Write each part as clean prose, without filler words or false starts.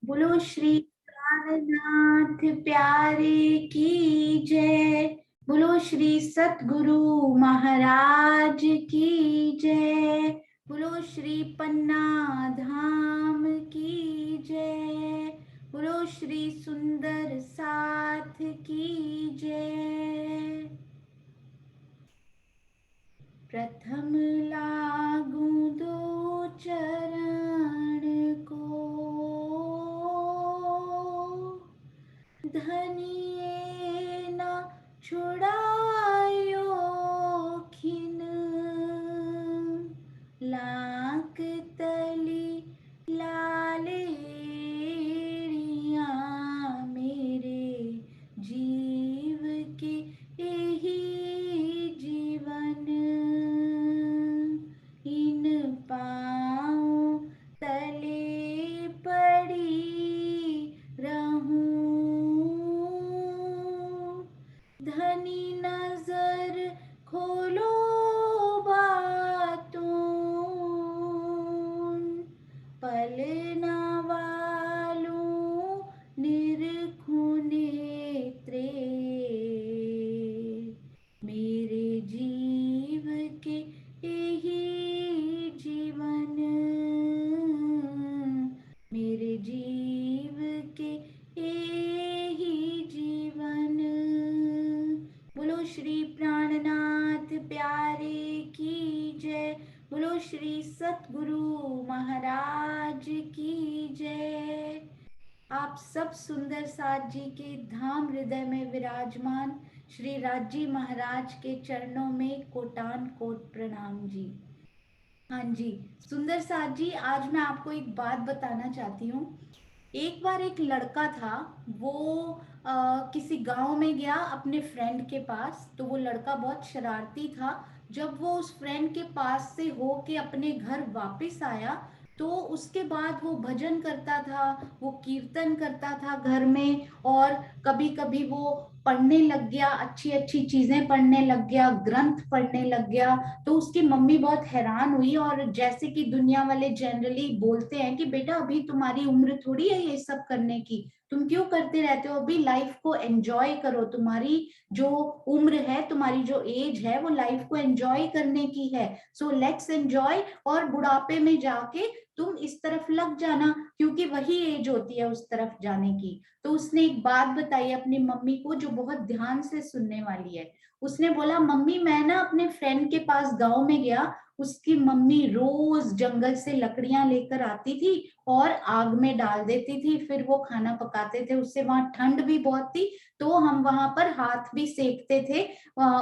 बोलो श्री प्राणनाथ प्यारे की जय। बोलो श्री सतगुरु महाराज की जय। बोलो श्री पन्ना धाम की जय। बोलो श्री सुंदर साथ की जय। प्रथम लागू दो चरण को, धनिये न छुड़ायो खिन, लाक तली लालेरिया मेरे जीव के यही जीवन, इन पाँव तले पड़ी रहूं, धनी नजर खोलो बातों, पलना वालों निरखूं नेत्रे, मेरे जीव के यही जीवन, मेरे जीव के यही जीवन। बोलो श्री प्राणनाथ प्यारे की जय। बोलो श्री सतगुरु महाराज की जय। आप सब सुंदर साथ जी के धाम हृदय में विराजमान श्री राजी महाराज के चरणों में कोटान कोट प्रणाम जी। हाँ जी, सुंदर साथ जी, आज मैं आपको एक बात बताना चाहती हूँ। एक बार एक लड़का था, वो किसी गांव में गया अपने फ्रेंड के पास। तो वो लड़का बहुत शरारती था। जब वो उस फ्रेंड के पास से होके अपने घर वापस आया, तो उसके बाद वो भजन करता था, वो कीर्तन करता था घर में, और कभी कभी वो पढ़ने लग गया, अच्छी अच्छी चीजें पढ़ने लग गया, ग्रंथ पढ़ने लग गया। तो उसकी मम्मी बहुत हैरान हुई, और जैसे कि दुनिया वाले जनरली बोलते हैं कि बेटा अभी तुम्हारी उम्र थोड़ी है ये सब करने की, तुम क्यों करते रहते हो, अभी लाइफ को एंजॉय करो, तुम्हारी जो उम्र है, तुम्हारी जो एज है, वो लाइफ को एंजॉय करने की है। सो लेट्स एंजॉय, और बुढ़ापे में जाके तुम इस तरफ लग जाना, क्योंकि वही एज होती है उस तरफ जाने की। तो उसने एक बात बताई अपनी मम्मी को जो बहुत ध्यान से सुनने वाली है। उसने बोला, मम्मी मैं ना अपने फ्रेंड के पास गांव में गया, उसकी मम्मी रोज जंगल से लकड़ियां लेकर आती थी और आग में डाल देती थी, फिर वो खाना पकाते थे उससे। वहां ठंड भी बहुत थी, तो हम वहां पर हाथ भी सेकते थे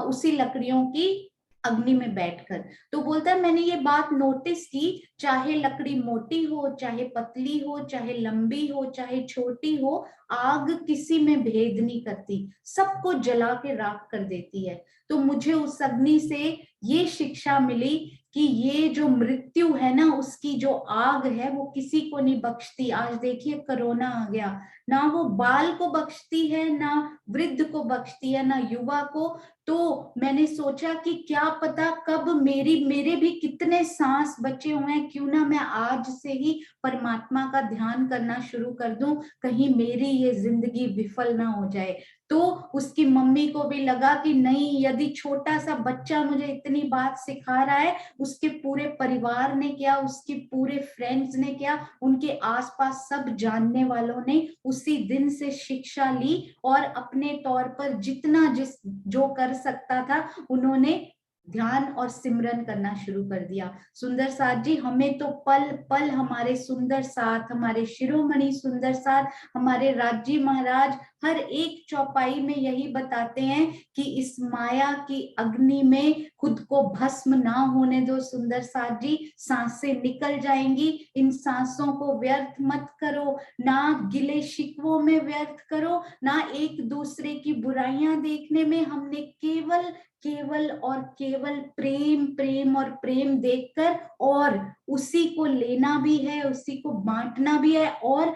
उसी लकड़ियों की अग्नि में बैठकर। तो बोलता है मैंने ये बात नोटिस की, चाहे लकड़ी मोटी हो, चाहे पतली हो, चाहे लंबी हो, चाहे छोटी हो, आग किसी में भेद नहीं करती, सबको जला के राख कर देती है। तो मुझे उस अग्नि से ये शिक्षा मिली कि ये जो मृत्यु है ना, उसकी जो आग है वो किसी को नहीं बख्शती। आज देखिए कोरोना आ गया, ना वो बाल को बख्शती है, ना वृद्ध को बख्शती है, ना युवा को। तो मैंने सोचा कि क्या पता कब मेरे भी कितने सांस बचे हुए हैं, क्यों ना मैं आज से ही परमात्मा का ध्यान करना शुरू कर दूं, कहीं मेरी ये जिंदगी विफल ना हो जाए। तो उसकी मम्मी को भी लगा कि नहीं, यदि छोटा सा बच्चा मुझे इतनी बात सिखा रहा है, उसके पूरे परिवार ने क्या, उसके पूरे फ्रेंड्स ने क्या, उनके आसपास सब जानने वालों ने उसी दिन से शिक्षा ली, और अपने तौर पर जितना जिस जो कर सकता था उन्होंने ध्यान और सिमरन करना शुरू कर दिया। सुंदर साथ जी, हमें तो पल पल हमारे सुंदर साथ, हमारे शिरोमणि सुंदर साथ, हमारे राजी महाराज हर एक चौपाई में यही बताते हैं कि इस माया की अग्नि में खुद को भस्म ना होने दो सुंदर साथ जी, सांसें निकल जाएंगी, इन सांसों को व्यर्थ मत करो, ना गिले शिकवों में व्यर्थ करो, ना एक दूसरे की बुराइयां देखने में। हमने केवल केवल और केवल प्रेम प्रेम और प्रेम देखकर, और उसी को लेना भी है, उसी को बांटना भी है, और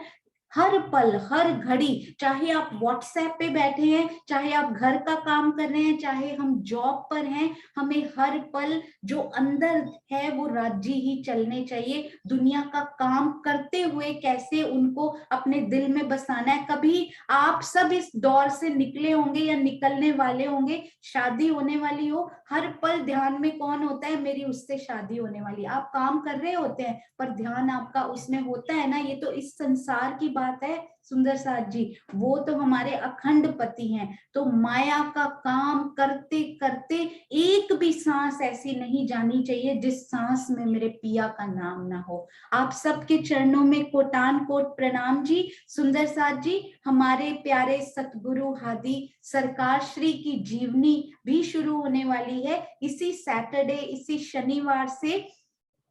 हर पल हर घड़ी, चाहे आप व्हाट्सएप पे बैठे हैं, चाहे आप घर का काम कर रहे हैं, चाहे हम जॉब पर हैं, हमें हर पल जो अंदर है वो राज्य ही चलने चाहिए। दुनिया का काम करते हुए कैसे उनको अपने दिल में बसाना है। कभी आप सब इस दौर से निकले होंगे या निकलने वाले होंगे, शादी होने वाली हो, हर पल ध्यान में कौन होता है, मेरी उससे शादी होने वाली। आप काम कर रहे होते हैं पर ध्यान आपका उसमें होता है ना। ये तो इस संसार की बात है सुंदर साथ जी, वो तो हमारे अखंड पति हैं। तो माया का काम करते करते एक भी सांस ऐसी नहीं जानी चाहिए जिस सांस में मेरे पिया का नाम ना हो। आप सबके चरणों में कोटान कोट प्रणाम जी। सुंदर साथ जी, हमारे प्यारे सतगुरु हादी सरकार श्री की जीवनी भी शुरू होने वाली है इसी सैटरडे, इसी शनिवार से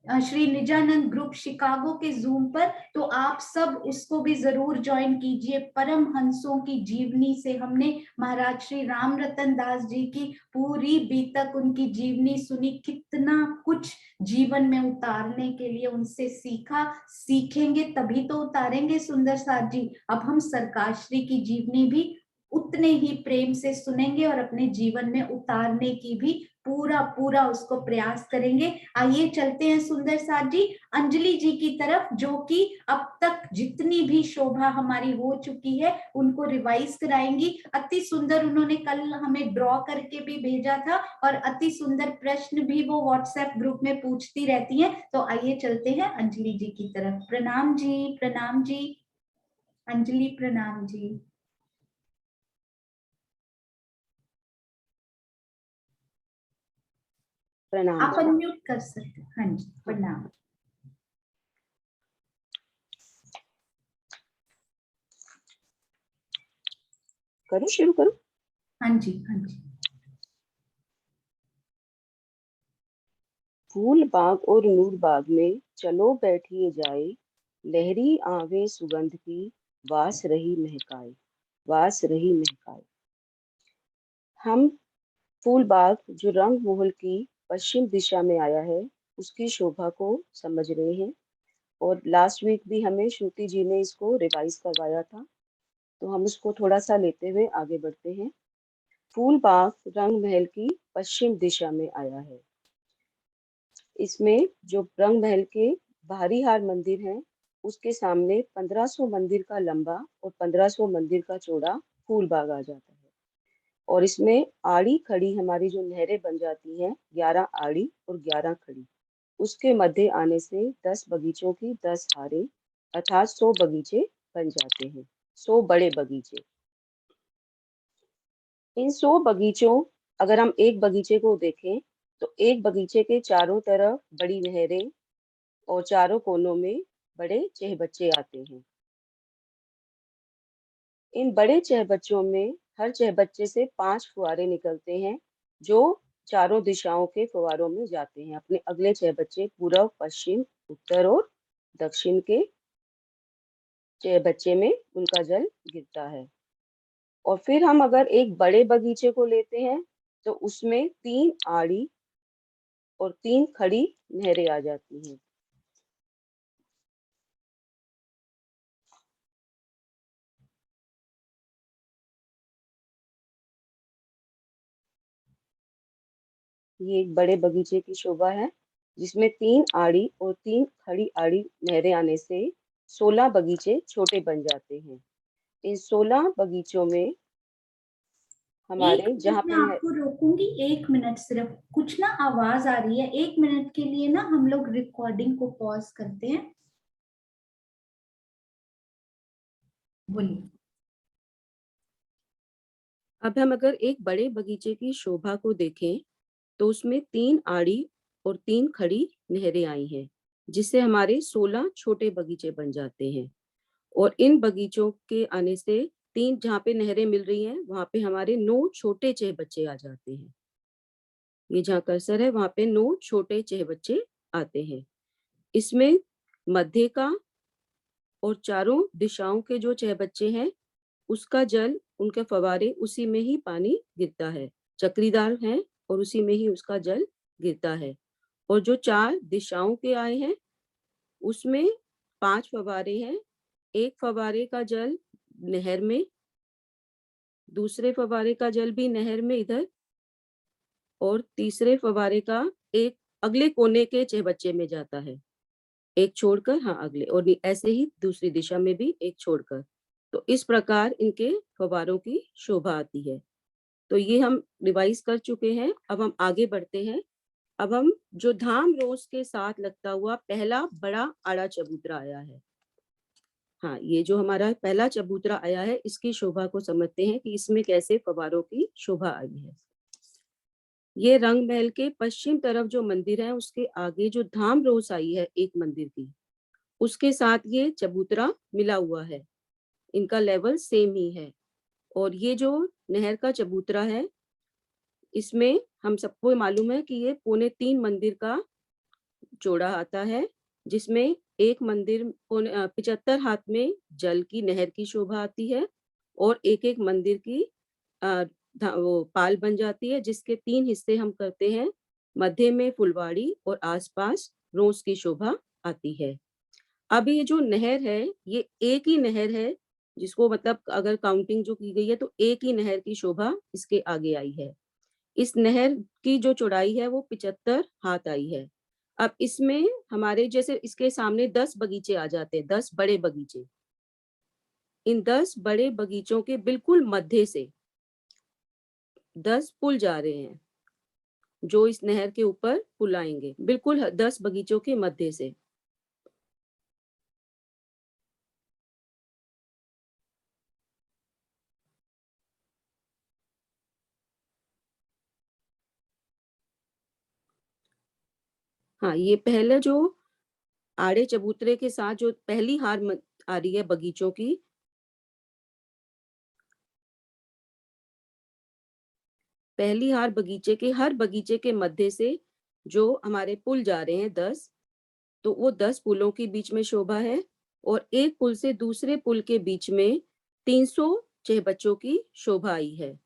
श्री निजानंद ग्रुप शिकागो के जूम पर। तो आप सब उसको भी जरूर ज्वाइन कीजिए। परम हंसों की जीवनी से हमने महाराज श्री राम रतन दास जी की पूरी बीतक उनकी जीवनी सुनी, कितना कुछ जीवन में उतारने के लिए उनसे सीखा, सीखेंगे तभी तो उतारेंगे सुंदर साथ जी। अब हम सरकार श्री की जीवनी भी उतने ही प्रेम से सुनेंगे और अपने जीवन में उतारने की भी पूरा पूरा उसको प्रयास करेंगे। आइए चलते हैं सुंदर साथ जी अंजलि जी की तरफ, जो कि अब तक जितनी भी शोभा हमारी हो चुकी है उनको रिवाइज कराएंगी। अति सुंदर उन्होंने कल हमें ड्रॉ करके भी भेजा था और अति सुंदर प्रश्न भी वो व्हाट्सएप ग्रुप में पूछती रहती हैं। तो आइए चलते हैं अंजलि जी की तरफ। प्रणाम जी, प्रणाम जी अंजलि, प्रणाम जी। प्रणाम आप अनम्यूट कर सकते हैं। हाँ जी, प्रणाम। करूं, शुरू करूं? हाँ जी, हाँ जी। फूल बाग और नूर बाग में चलो बैठिए जाए, लहरी आवे सुगंध की वास रही महकाए, वास रही महकाए। हम फूल बाग जो रंग महल की पश्चिम दिशा में आया है उसकी शोभा को समझ रहे हैं। और लास्ट वीक भी हमें श्रुति जी ने इसको रिवाइज करवाया था, तो हम उसको थोड़ा सा लेते हुए आगे बढ़ते हैं। फूल बाग रंग महल की पश्चिम दिशा में आया है। इसमें जो रंग महल के बाहरी हार मंदिर है उसके सामने 1500 मंदिर का लंबा और 1500 मंदिर का चौड़ा फूल बाग आ जाता है। और इसमें आड़ी खड़ी हमारी जो नहरें बन जाती हैं, 11 आड़ी और 11 खड़ी, उसके मध्य आने से 10 बगीचों की 10 हारें अर्थात 100 बगीचे बन जाते हैं, 100 बड़े बगीचे। इन 100 बगीचों, अगर हम एक बगीचे को देखें तो एक बगीचे के चारों तरफ बड़ी नहरें और चारों कोनों में बड़े चहबच्चे आते हैं। इन बड़े चहबच्चों में हर चहबच्चे से 5 फुहारे निकलते हैं जो चारों दिशाओं के फुहारों में जाते हैं। अपने अगले चहबच्चे पूर्व, पश्चिम, उत्तर और दक्षिण के चहबच्चे में उनका जल गिरता है। और फिर हम अगर एक बड़े बगीचे को लेते हैं तो उसमें 3 आड़ी और 3 खड़ी नहरें आ जाती हैं। ये एक बड़े बगीचे की शोभा है जिसमें 3 आड़ी और 3 खड़ी आड़ी नहरें आने से 16 बगीचे छोटे बन जाते हैं। इन 16 बगीचों में एक हमारे जहाँ मिनट में पे आपको रोकूंगी, 1 मिनट सिर्फ। कुछ ना आवाज आ रही है, 1 मिनट के लिए ना हम लोग रिकॉर्डिंग को पॉज करते हैं। बोलिए। अब हम अगर एक बड़े बगीचे की शोभा को देखें तो उसमें 3 आड़ी और 3 खड़ी नहरें आई हैं जिससे हमारे 16 छोटे बगीचे बन जाते हैं। और इन बगीचों के आने से 3 जहाँ पे नहरें मिल रही हैं वहां पे हमारे 9 छोटे चहबच्चे आ जाते हैं। ये जहाँ कर्सर है वहां पे 9 छोटे चहबच्चे आते हैं। इसमें मध्य का और चारों दिशाओं के जो चहबच्चे हैं उसका जल, उनके फवारे, उसी में ही पानी गिरता है, चक्रीदार है और उसी में ही उसका जल गिरता है। और जो 4 दिशाओं के आए हैं उसमें 5 फवारे हैं एक फव्वारे का जल नहर में, दूसरे फव्वारे का जल भी नहर में इधर, और तीसरे फव्वारे का एक अगले कोने के चहबच्चे में जाता है, एक छोड़कर, हाँ अगले, और ऐसे ही दूसरी दिशा में भी एक छोड़कर। तो इस प्रकार इनके फव्वारों की शोभा आती है। तो ये हम रिवाइज कर चुके हैं। अब हम आगे बढ़ते हैं। अब हम जो धाम रोज के साथ लगता हुआ पहला बड़ा आड़ा चबूतरा आया है, हाँ ये जो हमारा पहला चबूतरा आया है, इसकी शोभा को समझते हैं कि इसमें कैसे फव्वारों की शोभा आई है। ये रंग महल के पश्चिम तरफ जो मंदिर है, उसके आगे जो धाम रोस आई है एक मंदिर की, उसके साथ ये चबूतरा मिला हुआ है, इनका लेवल सेम ही है। और ये जो नहर का चबूतरा है, इसमें हम सबको मालूम है कि ये 3.25 मंदिर का जोड़ा आता है, जिसमें एक मंदिर 75 हाथ में जल की नहर की शोभा आती है, और एक एक मंदिर की वो पाल बन जाती है, जिसके 3 हिस्से हम करते हैं। मध्य में फुलवाड़ी और आसपास रोज की शोभा आती है। अब ये जो नहर है, ये एक ही नहर है, जिसको मतलब अगर काउंटिंग जो की गई है तो एक ही नहर की शोभा इसके आगे आई है। इस नहर की जो चौड़ाई है वो 75 हाथ आई है। अब इसमें हमारे जैसे इसके सामने 10 बगीचे आ जाते हैं, 10 बड़े बगीचे। इन 10 बड़े बगीचों के बिल्कुल मध्य से 10 पुल जा रहे हैं, जो इस नहर के ऊपर पुल आएंगे, बिल्कुल 10 बगीचों के मध्य से। हाँ, ये पहले जो आड़े चबूतरे के साथ जो पहली आ रही है बगीचों की, पहली हार बगीचे के हर बगीचे के मध्य से जो हमारे पुल जा रहे हैं 10, तो वो 10 पुलों के बीच में शोभा है। और एक पुल से दूसरे पुल के बीच में 300 चहबच्चों की शोभा आई है।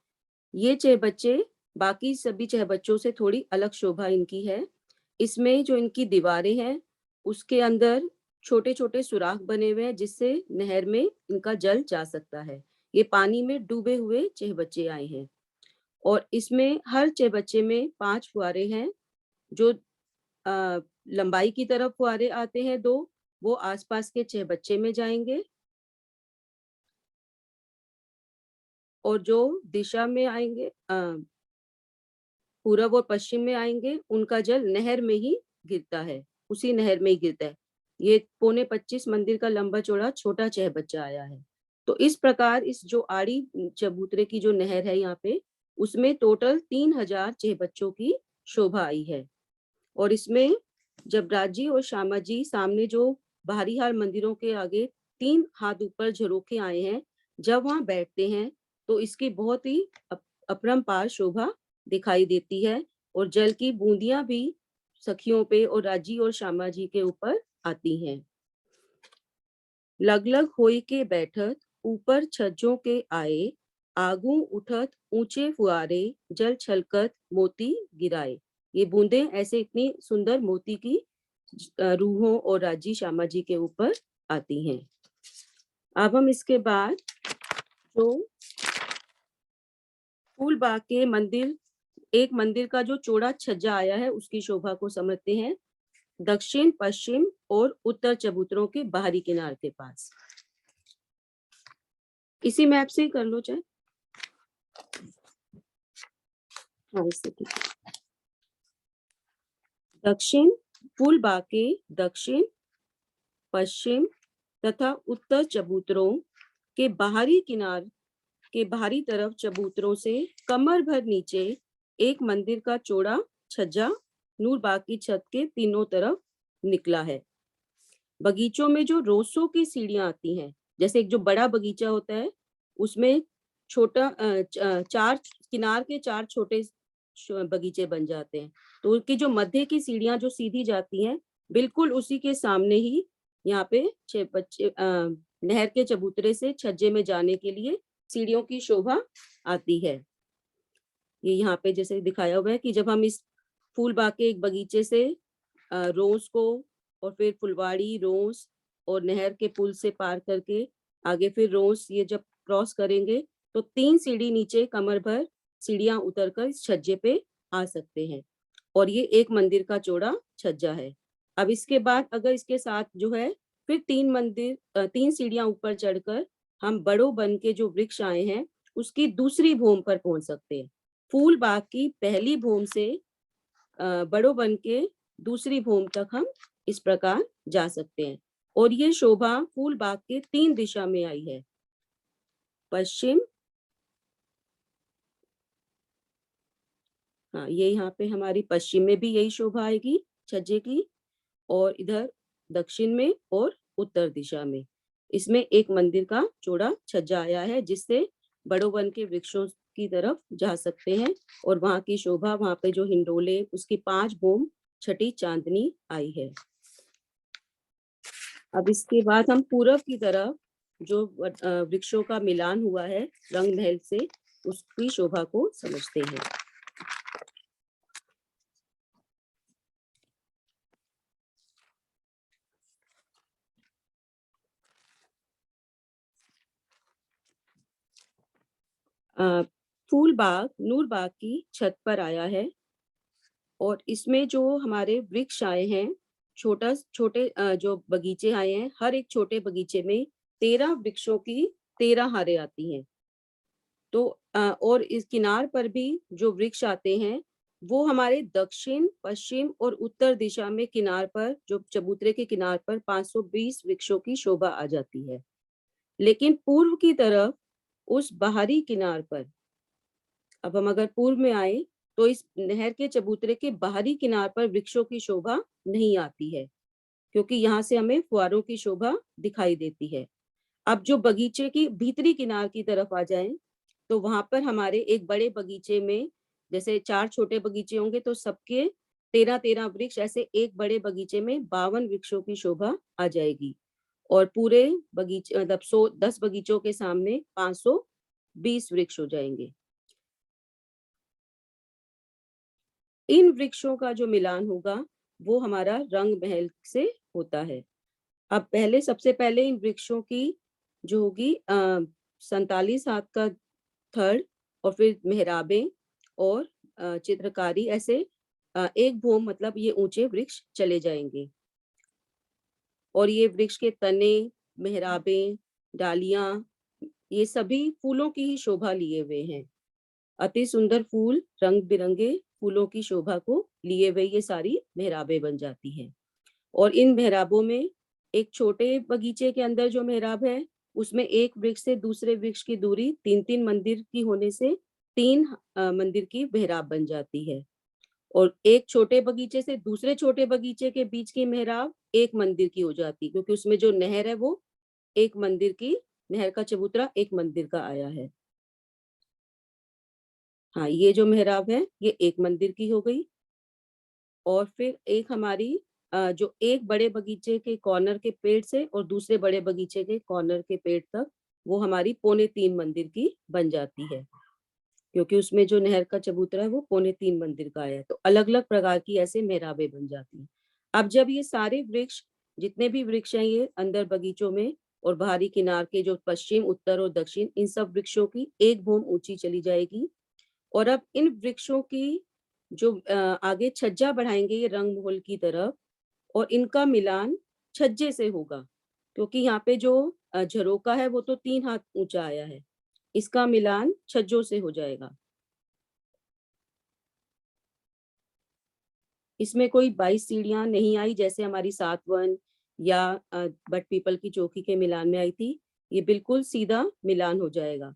ये चहबच्चे बाकी सभी चहबच्चों से थोड़ी अलग शोभा इनकी है। इसमें जो इनकी दीवारें हैं, उसके अंदर छोटे छोटे सुराख बने हुए हैं, जिससे नहर में इनका जल जा सकता है। ये पानी में डूबे हुए चहबच्चे आए हैं, और इसमें हर चहबच्चे में 5 फुहारे हैं। जो लंबाई की तरफ फुहारे आते हैं 2, वो आसपास के चहबच्चे में जाएंगे, और जो दिशा में आएंगे, पूरब और पश्चिम में आएंगे, उनका जल नहर में ही गिरता है, उसी नहर में ही गिरता है। ये 25.25 मंदिर का लंबा चौड़ा छोटा चहबच्चा आया है। तो इस प्रकार इस जो आड़ी चबूतरे की जो नहर है यहाँ पे, उसमें टोटल 3000 चहबच्चों की शोभा आई है। और इसमें जबराज जी और श्यामा जी सामने जो बाहरी हार मंदिरों के आगे 3 हाथ ऊपर झरोखे आए हैं, जब वहां बैठते हैं तो इसकी बहुत ही अपरंपार शोभा दिखाई देती है, और जल की बूंदियां भी सखियों पे और राजी और श्यामा जी के ऊपर आती हैं। लग लग होई के बैठत, ऊपर छज्जों के आए, आगू उठत ऊंचे फुआरे, जल छलकत मोती गिराए। ये बूंदे ऐसे इतनी सुंदर मोती की रूहों और राजी श्यामा जी के ऊपर आती हैं। अब हम इसके बाद जो फूलबाग के मंदिर, एक मंदिर का जो चौड़ा छज्जा आया है, उसकी शोभा को समझते हैं। दक्षिण, पश्चिम और उत्तर चबूतरों के बाहरी किनारे के पास। इसी मैप से ही कर लो चाहे, हाँ इससे ठीक। दक्षिण, फूलबाग के दक्षिण, पश्चिम तथा उत्तर चबूतरों के बाहरी किनार के बाहरी तरफ चबूतरों से कमर भर नीचे एक मंदिर का चौड़ा छज्जा नूरबाग की छत के तीनों तरफ निकला है। बगीचों में जो रोसों की सीढ़ियां आती हैं, जैसे एक जो बड़ा बगीचा होता है, उसमें छोटा 4 किनार के 4 छोटे बगीचे बन जाते हैं, तो उनकी जो मध्य की सीढ़ियां जो सीधी जाती हैं, बिल्कुल उसी के सामने ही यहाँ पे नहर के चबूतरे से छज्जे में जाने के लिए सीढ़ियों की शोभा आती है। ये यहाँ पे जैसे दिखाया हुआ है कि जब हम इस फूल बाग के एक बगीचे से रोज को, और फिर फुलवाड़ी, रोज और नहर के पुल से पार करके आगे फिर रोज ये जब क्रॉस करेंगे तो 3 सीढ़ी नीचे कमर भर सीढ़ियां उतरकर इस छज्जे पे आ सकते हैं। और ये एक मंदिर का चौड़ा छज्जा है। अब इसके बाद अगर इसके साथ जो है फिर 3 सीढ़ियां ऊपर चढ़कर हम बड़ो बन के जो वृक्ष आए हैं उसकी दूसरी भूमि पर पहुंच सकते हैं। फूल बाग की पहली भूमि से बड़ो बन के दूसरी भूमि तक हम इस प्रकार जा सकते हैं। और ये शोभा फूल बाग के 3 दिशा में आई है, पश्चिम, हाँ ये यहाँ पे हमारी पश्चिम में भी यही शोभा आएगी छज्जे की, और इधर दक्षिण में और उत्तर दिशा में। इसमें एक मंदिर का चौड़ा छज्जा आया है जिससे बड़ो वन के वृक्षों की तरफ जा सकते हैं। और वहां की शोभा, वहां पे जो हिंडोले उसकी 5 भूम छठी चांदनी आई है। अब इसके बाद हम पूरब की तरफ जो वृक्षों का मिलान हुआ है रंग महल से, उसकी शोभा को समझते हैं। फूल बाग नूर बाग की छत पर आया है और इसमें जो हमारे वृक्ष आए हैं, छोटे जो बगीचे आए हैं, हर एक छोटे बगीचे में 13 वृक्षों की 13 हारें आती हैं। तो और इस किनार पर भी जो वृक्ष आते हैं वो हमारे दक्षिण, पश्चिम और उत्तर दिशा में किनार पर, जो चबूतरे के किनार पर 520 वृक्षों की शोभा आ जाती है। लेकिन पूर्व की तरफ उस बाहरी किनार पर, अब हम अगर पूर्व में आए तो इस नहर के चबूतरे के बाहरी किनार पर वृक्षों की शोभा नहीं आती है, क्योंकि यहाँ से हमें फुहारों की शोभा दिखाई देती है। अब जो बगीचे की भीतरी किनार की तरफ आ जाएं तो वहां पर हमारे एक बड़े बगीचे में, जैसे 4 छोटे बगीचे होंगे तो सबके 13-13 वृक्ष, ऐसे एक बड़े बगीचे में 52 वृक्षों की शोभा आ जाएगी। और पूरे बगीचे मतलब 10 बगीचों के सामने 520 वृक्ष हो जाएंगे। इन वृक्षों का जो मिलान होगा वो हमारा रंग महल से होता है। अब सबसे पहले इन वृक्षों की जो होगी 47 हाथ का थड़, और फिर मेहराबें और चित्रकारी, ऐसे एक भूम मतलब ये ऊंचे वृक्ष चले जाएंगे। और ये वृक्ष के तने, मेहराबें, डालियां, ये सभी फूलों की ही शोभा लिए हुए हैं। अति सुंदर फूल, रंग बिरंगे फूलों की शोभा को लिए हुए ये सारी मेहराबें बन जाती हैं। और इन मेहराबों में एक छोटे बगीचे के अंदर जो मेहराब है उसमें एक वृक्ष से दूसरे वृक्ष की दूरी 3-3 मंदिर की होने से 3 मंदिर की मेहराब बन जाती है। और एक छोटे बगीचे से दूसरे छोटे बगीचे के बीच की मेहराब एक मंदिर की हो जाती है, क्योंकि उसमें जो नहर है वो एक मंदिर की, नहर का चबूतरा एक मंदिर का आया है। हाँ, ये जो मेहराब है ये एक मंदिर की हो गई। और फिर एक हमारी जो एक बड़े बगीचे के कॉर्नर के पेड़ से और दूसरे बड़े बगीचे के कॉर्नर के पेड़ तक, वो हमारी 3.25 मंदिर की बन जाती है, क्योंकि उसमें जो नहर का चबूतरा है वो 3.25 मंदिर का है। तो अलग अलग प्रकार की ऐसे मेहराबें बन जाती हैं। अब जब ये सारे वृक्ष, जितने भी वृक्ष हैं ये अंदर बगीचों में और बाहरी किनार के जो पश्चिम, उत्तर और दक्षिण, इन सब वृक्षों की एक भूम ऊंची चली जाएगी। और अब इन वृक्षों की जो आगे छज्जा बढ़ाएंगे ये रंग महल की तरफ, और इनका मिलान छज्जे से होगा, क्योंकि यहाँ पे जो झरोका है वो तो 3 हाथ ऊंचा आया है, इसका मिलान छज्जों से हो जाएगा। इसमें कोई 22 सीढ़ियां नहीं आई जैसे हमारी सातवन या बट पीपल की चौकी के मिलान में आई थी। ये बिल्कुल सीधा मिलान हो जाएगा।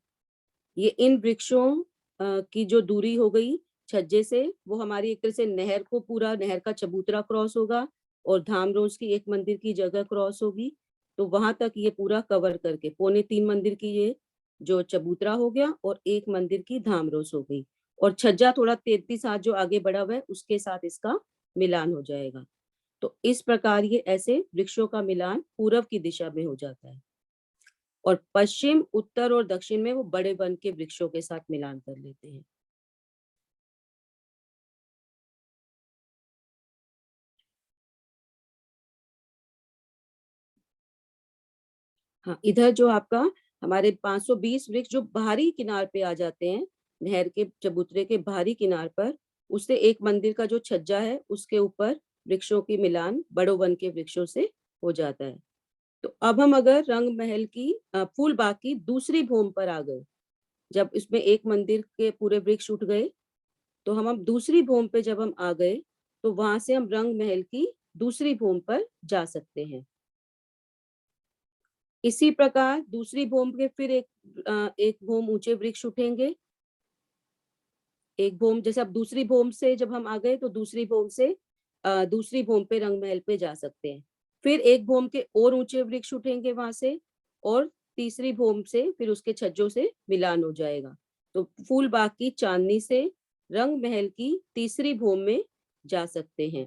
ये इन वृक्षों की जो दूरी हो गई छज्जे से, वो हमारी एक तरह से नहर को, पूरा नहर का चबूतरा क्रॉस होगा और धाम रोज की एक मंदिर की जगह क्रॉस होगी। तो वहां तक ये पूरा कवर करके 3.25 मंदिर की ये जो चबूतरा हो गया और एक मंदिर की धाम रोज हो गई। और छज्जा थोड़ा 33 हाथ जो आगे बढ़ा हुआ है उसके साथ इसका मिलान हो जाएगा। तो इस प्रकार ये ऐसे वृक्षों का मिलान पूरब की दिशा में हो जाता है, और पश्चिम, उत्तर और दक्षिण में वो बड़े वन के वृक्षों के साथ मिलान कर लेते हैं। हाँ, इधर जो आपका हमारे 520 वृक्ष जो बाहरी किनार पे आ जाते हैं, नहर के चबूतरे के बाहरी किनार पर, उससे एक मंदिर का जो छज्जा है उसके ऊपर वृक्षों की मिलान बड़ो वन के वृक्षों से हो जाता है। तो अब हम अगर रंग महल की फूल बाग की दूसरी भूमि पर आ गए, जब इसमें एक मंदिर के पूरे वृक्ष उठ गए, तो हम अब दूसरी भूमि पे जब हम आ गए, तो वहां से हम रंग महल की दूसरी भूमि पर जा सकते हैं। इसी प्रकार दूसरी भूमि के फिर एक भूमि ऊंचे वृक्ष उठेंगे। एक भूमि जैसे अब दूसरी भूमि से जब हम आ गए, तो दूसरी भूमि से दूसरी भूमि पे रंग महल पे जा सकते हैं। फिर एक भूमि के और ऊंचे वृक्ष उठेंगे वहां से, और तीसरी भूमि से फिर उसके छज्जों से मिलान हो जाएगा। तो फूल बाग की चांदनी से रंग महल की तीसरी भूमि में जा सकते हैं।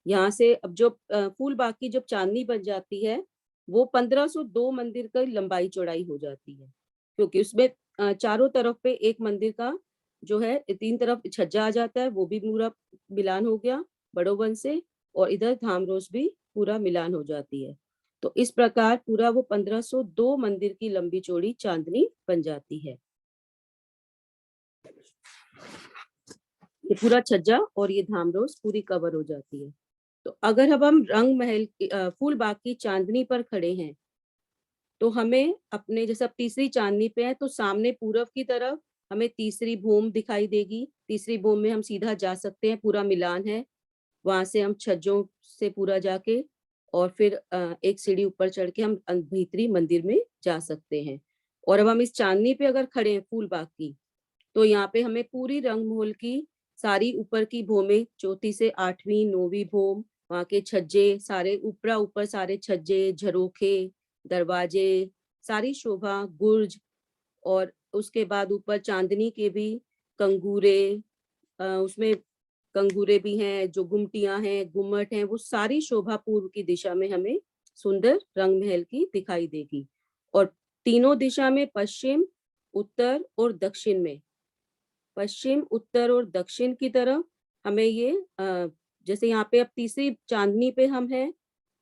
यहाँ से अब जो फूल बाग की जब चांदनी बन जाती है, वो 1502 मंदिर की लंबाई चौड़ाई हो जाती है, क्योंकि उसमें चारों तरफ पे एक मंदिर का जो है तीन तरफ छज्जा आ जाता है, वो भी पूरा मिलान हो गया बड़ो वन से, और इधर धामरोस भी पूरा मिलान हो जाती है। तो इस प्रकार पूरा वो 1502 मंदिर की लंबी चौड़ी चांदनी बन जाती है। ये पूरा छज्जा और ये धामरोस पूरी कवर हो जाती है। तो अगर अब हम रंग महल फूल बाग की चांदनी पर खड़े हैं, तो हमें अपने जैसे अब तीसरी चांदनी पे है, तो सामने पूरब की तरफ हमें तीसरी भूमि दिखाई देगी। तीसरी भूमि में हम सीधा जा सकते हैं, पूरा मिलान है। वहां से हम छज्जों से पूरा जाके और फिर एक सीढ़ी ऊपर चढ़ के हम भीतरी मंदिर में जा सकते हैं। और अब हम इस चांदनी पे अगर खड़े हैं फूल बाग की, तो यहाँ पे हमें पूरी रंग महल की सारी ऊपर की भूमि, चौथी से आठवीं नौवीं भूमि, वहां के छज्जे सारे ऊपरा ऊपर सारे छज्जे, झरोखे, दरवाजे, सारी शोभा, गुर्ज, और उसके बाद ऊपर चांदनी के भी कंगूरे, उसमें कंगूरे भी हैं, जो गुमटियां हैं, गुम्मट हैं, वो सारी शोभा पूर्व की दिशा में हमें सुंदर रंग महल की दिखाई देगी। और तीनों दिशा में पश्चिम, उत्तर और दक्षिण में, पश्चिम, उत्तर और दक्षिण की तरफ हमें ये जैसे यहाँ पे अब तीसरी चांदनी पे हम हैं,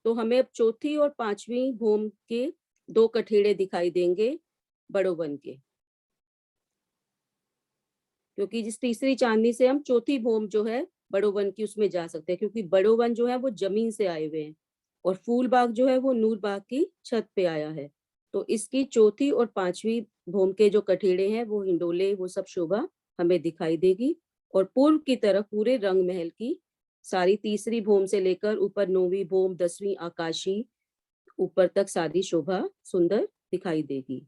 तो हमें अब चौथी और पांचवी भूमि के दो कठेड़े दिखाई देंगे बड़ो वन के, क्योंकि जिस तीसरी चांदनी से हम चौथी भूमि जो है बड़ो वन की उसमें जा सकते हैं, क्योंकि बड़ो वन जो है वो जमीन से आए हुए हैं और फूल बाग जो है वो नूर बाग की छत पे आया है। तो इसकी चौथी और पांचवी भूमि के जो कठेड़े हैं, वो हिंडोले, वो सब शोभा हमें दिखाई देगी। और पूर्व की तरफ पूरे रंग महल की सारी तीसरी भूमि से लेकर ऊपर नौवीं भूमि, 10वीं आकाशी, ऊपर तक सारी शोभा सुंदर दिखाई देगी।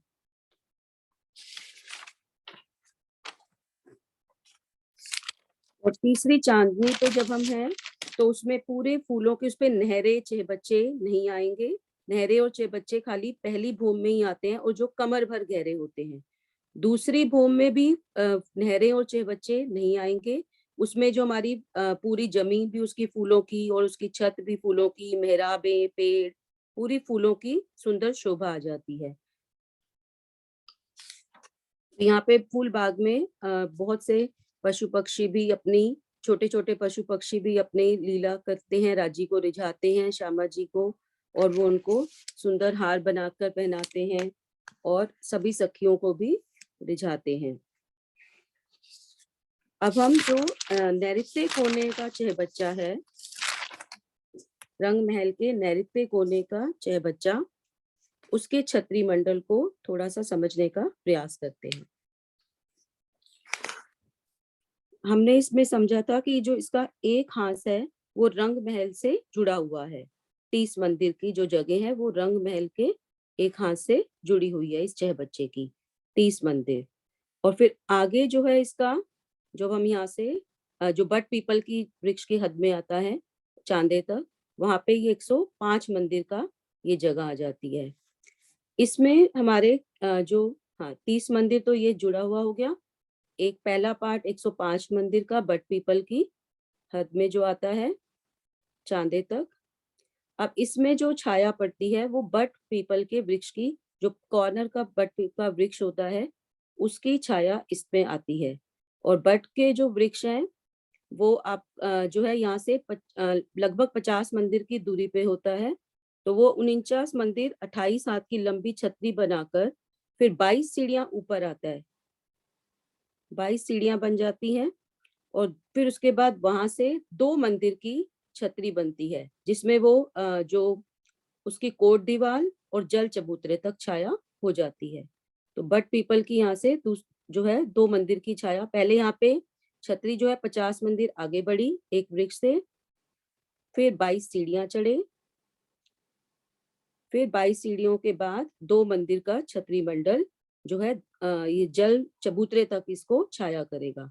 और तीसरी चांदनी पे जब हम हैं, तो उसमें पूरे फूलों के उस पे नहरे चहबच्चे नहीं आएंगे। नहरे और चहबच्चे खाली पहली भूमि में ही आते हैं, और जो कमर भर गहरे होते हैं। दूसरी भूमि में भी नहरे और चहबच्चे नहीं आएंगे। उसमें जो हमारी पूरी जमीन भी उसकी फूलों की, और उसकी छत भी फूलों की, मेहराबें, पेड़, पूरी फूलों की सुंदर शोभा आ जाती है। यहाँ पे फूल बाग में बहुत से पशु पक्षी भी अपनी, छोटे छोटे पशु पक्षी भी अपने लीला करते हैं, राजी को रिझाते हैं, श्यामा जी को, और वो उनको सुंदर हार बनाकर पहनाते हैं और सभी सखियों को भी रिझाते हैं। अब हम जो नैऋत्य कोने का चहबच्चा है, रंग महल के नैऋत्य कोने का चहबच्चा, उसके छत्री मंडल को थोड़ा सा समझने का प्रयास करते हैं। हमने इसमें समझा था कि जो इसका एक हाथ है वो रंग महल से जुड़ा हुआ है। 30 मंदिर की जो जगह है वो रंग महल के एक हाथ से जुड़ी हुई है, इस चहबच्चे की 30 मंदिर। और फिर आगे जो है इसका, जब हम यहाँ से जो बट पीपल की वृक्ष की हद में आता है चांदे तक, वहां पे ये 105 मंदिर का ये जगह आ जाती है। इसमें हमारे जो 30 मंदिर तो ये जुड़ा हुआ हो गया। एक पहला पार्ट 105 मंदिर का बट पीपल की हद में जो आता है चांदे तक। अब इसमें जो छाया पड़ती है वो बट पीपल के वृक्ष की, जो कॉर्नर का बट का वृक्ष होता है उसकी छाया इसमें आती है। और बट के जो वृक्ष हैं वो आप जो है यहाँ से लगभग 50 मंदिर की दूरी पे होता है। तो वो 49 मंदिर 28 हाथ की लंबी छतरी बनाकर फिर 22 सीढ़ियां ऊपर आता है, 22 सीढ़ियां बन जाती हैं। और फिर उसके बाद वहां से 2 मंदिर की छतरी बनती है, जिसमें वो जो उसकी कोट दीवार और जल चबूतरे तक छाया हो जाती है। तो बट पीपल की यहाँ से जो है 2 मंदिर की छाया, पहले यहाँ पे छतरी जो है 50 मंदिर आगे बढ़ी एक वृक्ष से, फिर 22 सीढ़ियां चढ़े, फिर 22 सीढ़ियों के बाद 2 मंदिर का छतरी मंडल जो है ये जल चबूतरे तक इसको छाया करेगा।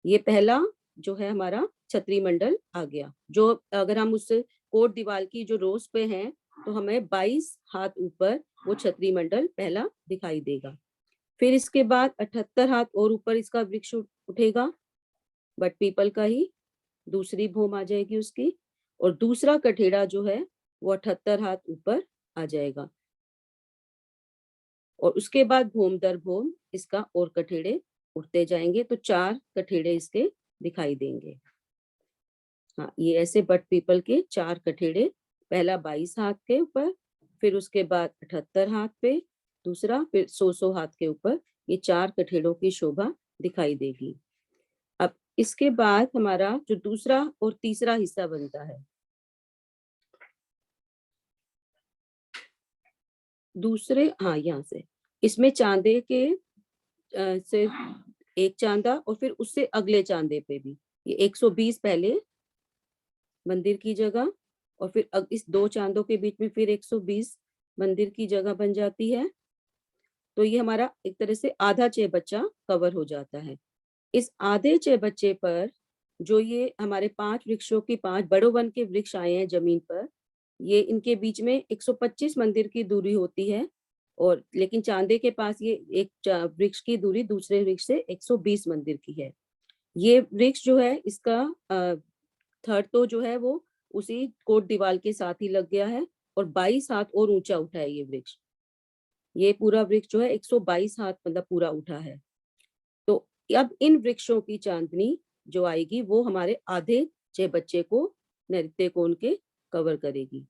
ये पहला जो है हमारा छतरी मंडल आ गया, जो अगर हम उस कोट दीवार की जो रोज पे हैं तो हमें 22 हाथ ऊपर वो छतरी मंडल पहला दिखाई देगा। फिर इसके बाद 78 हाथ और ऊपर इसका वृक्ष उठेगा, बट पीपल का ही दूसरी भूम आ जाएगी उसकी, और दूसरा कठेड़ा जो है वो 78 हाथ ऊपर आ जाएगा। और उसके बाद भूम दर भूम इसका और कठेड़े उठते जाएंगे, तो 4 कठेड़े इसके दिखाई देंगे। हाँ, ये ऐसे बट पीपल के 4 कठेड़े, पहला 22 हाथ के ऊपर, फिर उसके बाद 78 हाथ पे दूसरा, फिर 100 हाथ के ऊपर, ये 4 कठेड़ों की शोभा दिखाई देगी। अब इसके बाद हमारा जो दूसरा और तीसरा हिस्सा बनता है, दूसरे, हाँ यहाँ से इसमें चांदे के से एक चांदा और फिर उससे अगले चांदे पे भी ये 120 पहले मंदिर की जगह, और फिर इस 2 चांदों के बीच में फिर 120 मंदिर की जगह बन जाती है। तो ये हमारा एक तरह से आधा चौबच्चा कवर हो जाता है। इस आधे चौबच्चे पर जो ये हमारे 5 वृक्षों की 5 बड़ो वन के वृक्ष आए हैं जमीन पर, ये इनके बीच में 125 मंदिर की दूरी होती है, और लेकिन चांदे के पास ये एक वृक्ष की दूरी दूसरे वृक्ष से 120 मंदिर की है। ये वृक्ष जो है इसका थर्ड तो जो है वो उसी कोट दीवार के साथ ही लग गया है, और 22 हाथ और ऊंचा उठा है ये वृक्ष। ये पूरा वृक्ष जो है 122 हाथ मतलब पूरा उठा है। तो अब इन वृक्षों की चांदनी जो आएगी वो हमारे आधे चौबच्चे को, नैऋत्य कोण के कवर करेगी।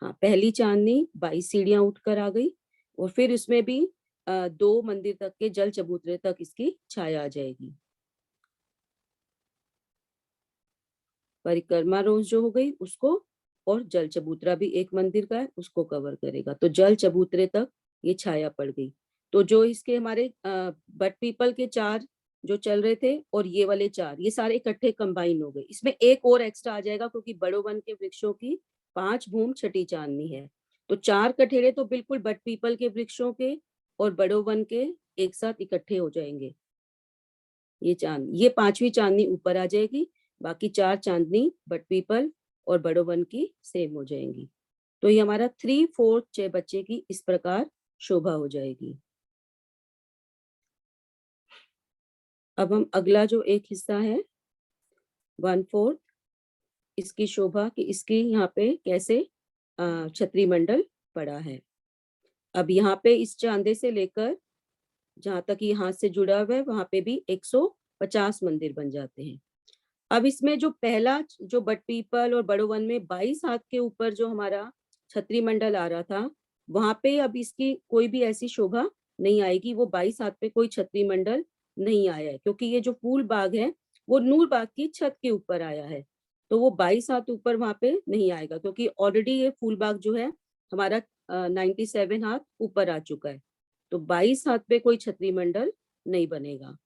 हाँ, पहली चांदनी 22 सीढ़ियां उठकर आ गई, और फिर इसमें भी 2 मंदिर तक के जल चबूतरे तक इसकी छाया आ जाएगी। परिक्रमा रोज जो हो गई उसको, और जल चबूतरा भी एक मंदिर का है उसको कवर करेगा, तो जल चबूतरे तक ये छाया पड़ गई। तो जो इसके हमारे बट पीपल के 4 जो चल रहे थे और ये वाले 4 ये सारे इकट्ठे कंबाइन हो गए, इसमें एक और एक्स्ट्रा आ जाएगा क्योंकि बड़ो वन के वृक्षों की 5 भूम छठी चांदनी है। तो 4 कठेड़े तो बिल्कुल बट पीपल के वृक्षों के और बड़ो वन के एक साथ इकट्ठे हो जाएंगे। ये 5वीं चांदनी ऊपर आ जाएगी, बाकी 4 चांदनी बट पीपल और बड़ो वन की सेम हो जाएंगी। तो ये हमारा 3/4 चौबच्चे की इस प्रकार शोभा हो जाएगी। अब हम अगला जो एक हिस्सा है 1/4 इसकी शोभा कि इसकी यहाँ पे कैसे छतरी मंडल पड़ा है। अब यहाँ पे इस चांदे से लेकर जहां तक ये हाथ से जुड़ा हुआ है वहां पे भी 150 मंदिर बन जाते हैं। अब इसमें जो पहला जो बट पीपल और बड़ो वन में 22 हाथ के ऊपर जो हमारा छतरी मंडल आ रहा था, वहां पे अब इसकी कोई भी ऐसी शोभा नहीं आएगी, वो 22 हाथ पे कोई छतरी मंडल नहीं आया है, क्योंकि ये जो फूल बाग है वो नूर बाग की छत के ऊपर आया है। तो वो 22 हाथ ऊपर वहां पे नहीं आएगा, क्योंकि ऑलरेडी ये फूल बाग जो है हमारा 97 हाथ ऊपर आ चुका है। तो 22 हाथ पे कोई छतरी मंडल नहीं बनेगा।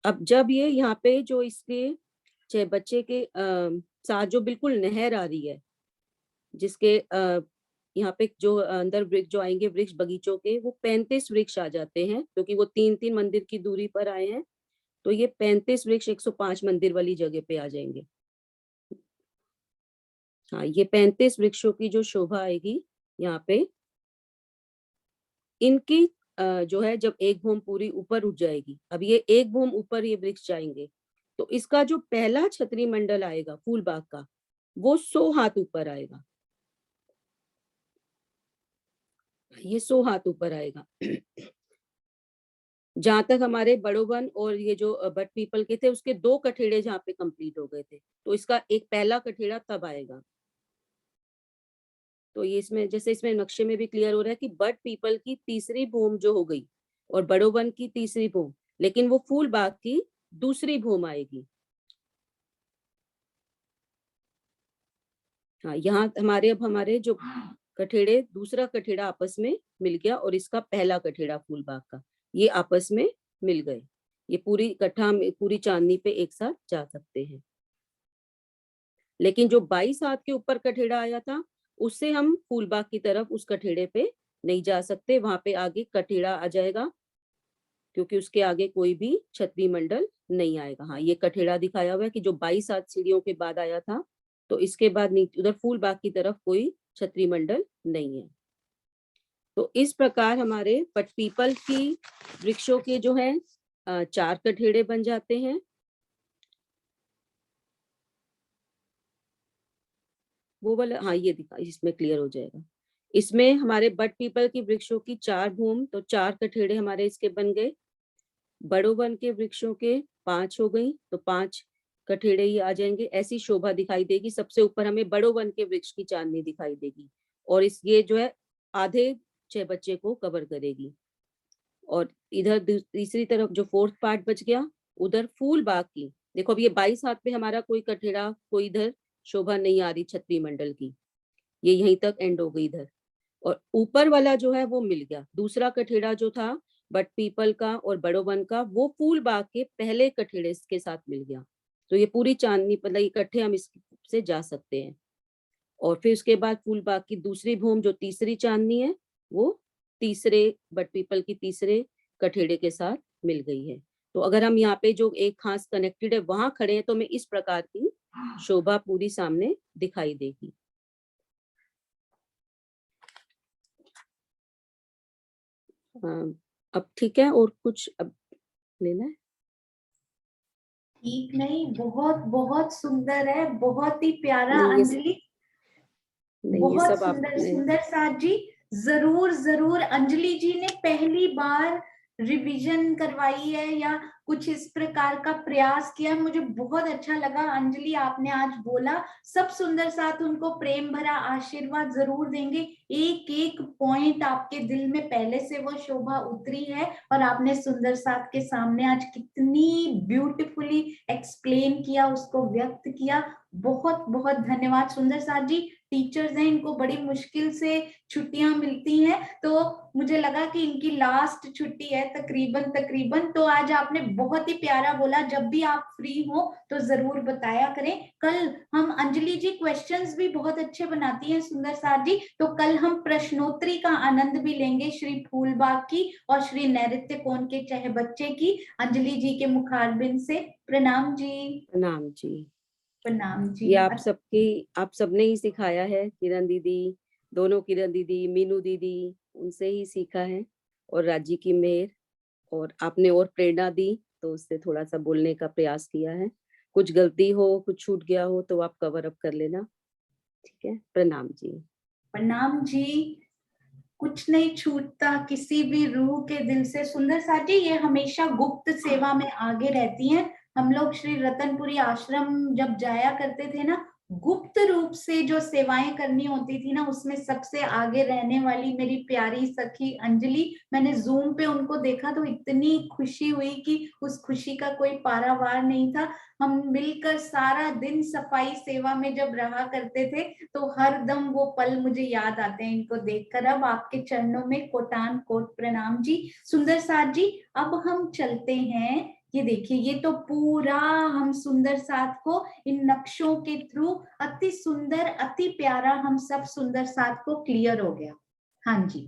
अब जब ये यहाँ पे जो इसके बच्चे के साथ जो बिल्कुल नहर आ रही है, जिसके यहाँ पे जो अंदर वृक्ष जो आएंगे वृक्ष बगीचों के, वो 35 वृक्ष आ जाते हैं, क्योंकि वो 3-3 मंदिर की दूरी पर आए हैं। तो ये 35 वृक्ष 105 मंदिर वाली जगह पे आ जाएंगे। हाँ, ये 35 वृक्षों की जो शोभा आएगी यहाँ पे, इनकी जो है जब एक भूम पूरी ऊपर उठ जाएगी, अब ये एक भूम ऊपर ये वृक्ष जाएंगे, तो इसका जो पहला छतरी मंडल आएगा फूल बाग का, वो 100 हाथ ऊपर आएगा। ये 100 हाथ ऊपर आएगा। जहां तक हमारे बड़ो वन और ये जो बट पीपल के थे उसके 2 कठेड़े जहाँ पे कंप्लीट हो गए थे, तो इसका एक पहला कठेड़ा तब आएगा। तो ये इसमें जैसे इसमें नक्शे में भी क्लियर हो रहा है कि बट पीपल की तीसरी भूम जो हो गई और बड़ो वन की तीसरी भूम, लेकिन वो फूल बाग की दूसरी भूम आएगी। हाँ, यहाँ हमारे जो कठेड़े, दूसरा कठेड़ा आपस में मिल गया और इसका पहला कठेड़ा फूल बाग का, ये आपस में मिल गए। ये पूरी इकट्ठा पूरी चांदनी पे एक साथ जा सकते हैं। लेकिन जो 22 हाथ के ऊपर कठेड़ा आया था, उससे हम फूलबाग की तरफ उस कठेड़े पे नहीं जा सकते, वहां पे आगे कठेड़ा आ जाएगा, क्योंकि उसके आगे कोई भी छतरी मंडल नहीं आएगा। हाँ, ये कठेड़ा दिखाया हुआ है कि जो 22 हाथ सीढ़ियों के बाद आया था, तो इसके बाद उधर फूलबाग की तरफ कोई छतरी मंडल नहीं है। तो इस प्रकार हमारे पीपल की वृक्षों के जो है 4 कठेड़े बन जाते हैं। वो वाला, हाँ ये दिखा, इसमें क्लियर हो जाएगा। इसमें हमारे बट पीपल की वृक्षों की 4 भूम, तो 4 कठेड़े हमारे इसके बन गए। बड़ो वन के वृक्षों के 5 हो गई, तो 5 कठेड़े ही आ जाएंगे। ऐसी शोभा दिखाई देगी। सबसे ऊपर हमें बड़ो वन के वृक्ष की चांदनी दिखाई देगी और ये जो है आधे 6 बच्चे को कवर करेगी। और इधर तीसरी तरफ जो 4th पार्ट बच गया, उधर फूल बाग की, देखो अब ये 22 हाथ पे हमारा कोई कठेड़ा, कोई इधर शोभा नहीं आ रही छतरी मंडल की, ये यहीं तक एंड हो गई इधर। और ऊपर वाला जो है वो मिल गया, दूसरा कठेड़ा जो था बट पीपल का और बड़ो वन का, वो फूल बाग के पहले कठेड़े के साथ मिल गया। तो ये पूरी चांदनी मतलब इकट्ठे हम इससे जा सकते हैं। और फिर उसके बाद फूल बाग की दूसरी भूम जो तीसरी चांदनी है, वो तीसरे बट पीपल की तीसरे कठेड़े के साथ मिल गई है। तो अगर हम यहाँ पे जो एक खास कनेक्टेड है वहां खड़े हैं, तो हमें इस प्रकार की शोभा पूरी सामने दिखाई देगी। अब ठीक है, और कुछ अब लेना है? ठीक नहीं, बहुत बहुत सुंदर है, बहुत ही प्यारा नहीं, अंजलि, नहीं ये बहुत सब सुंदर आपने, सुंदर साथ जी। जरूर जरूर अंजलि जी ने पहली बार रिवीजन करवाई है या कुछ इस प्रकार का प्रयास किया, मुझे बहुत अच्छा लगा अंजलि आपने आज बोला। सब सुंदर साथ उनको प्रेम भरा आशीर्वाद जरूर देंगे। एक एक पॉइंट आपके दिल में पहले से वो शोभा उतरी है और आपने सुंदर साथ के सामने आज कितनी ब्यूटीफुली एक्सप्लेन किया, उसको व्यक्त किया। बहुत बहुत धन्यवाद सुंदर साथ जी। टीचर्स हैं, इनको बड़ी मुश्किल से छुट्टियां मिलती हैं, तो मुझे लगा कि इनकी लास्ट छुट्टी है तकरीबन, तो आज आपने बहुत ही प्यारा बोला। जब भी आप फ्री हो तो जरूर बताया करें। कल हम, अंजलि जी क्वेश्चंस भी बहुत अच्छे बनाती हैं सुंदर साथ जी, तो कल हम प्रश्नोत्तरी का आनंद भी लेंगे श्री फूलबाग की और श्री नैऋत्य कोण के चह बच्चे की, अंजलि जी के मुखारबिंद से। प्रणाम जी। प्रणाम जी। प्रणाम जी। ये आप सबने ही सिखाया है, किरण दीदी, दोनों किरण दीदी, मीनू दीदी, उनसे ही सीखा है, और राजी की मेहर, और आपने और प्रेरणा दी तो उससे थोड़ा सा बोलने का प्रयास किया है। कुछ गलती हो, कुछ छूट गया हो तो आप कवर अप कर लेना, ठीक है? प्रणाम जी। प्रणाम जी। कुछ नहीं छूटता किसी भी रूह के दिल से। सुंदर साथ जी, ये हमेशा गुप्त सेवा में आगे रहती हैं। हम लोग श्री रतनपुरी आश्रम जब जाया करते थे ना, गुप्त रूप से जो सेवाएं करनी होती थी ना, उसमें सबसे आगे रहने वाली मेरी प्यारी सखी अंजलि, मैंने जूम पे उनको देखा तो इतनी खुशी हुई कि उस खुशी का कोई पारावार नहीं था। हम मिलकर सारा दिन सफाई सेवा में जब रहा करते थे, तो हर दम वो पल मुझे याद आते हैं इनको देखकर। अब आपके चरणों में कोटान कोट प्रणाम जी। सुंदर साथ जी, अब हम चलते हैं। ये देखिए, ये तो पूरा हम सुंदर साथ को इन नक्शों के थ्रू अति सुंदर, अति प्यारा हम सब सुंदर साथ को क्लियर हो गया। हाँ जी,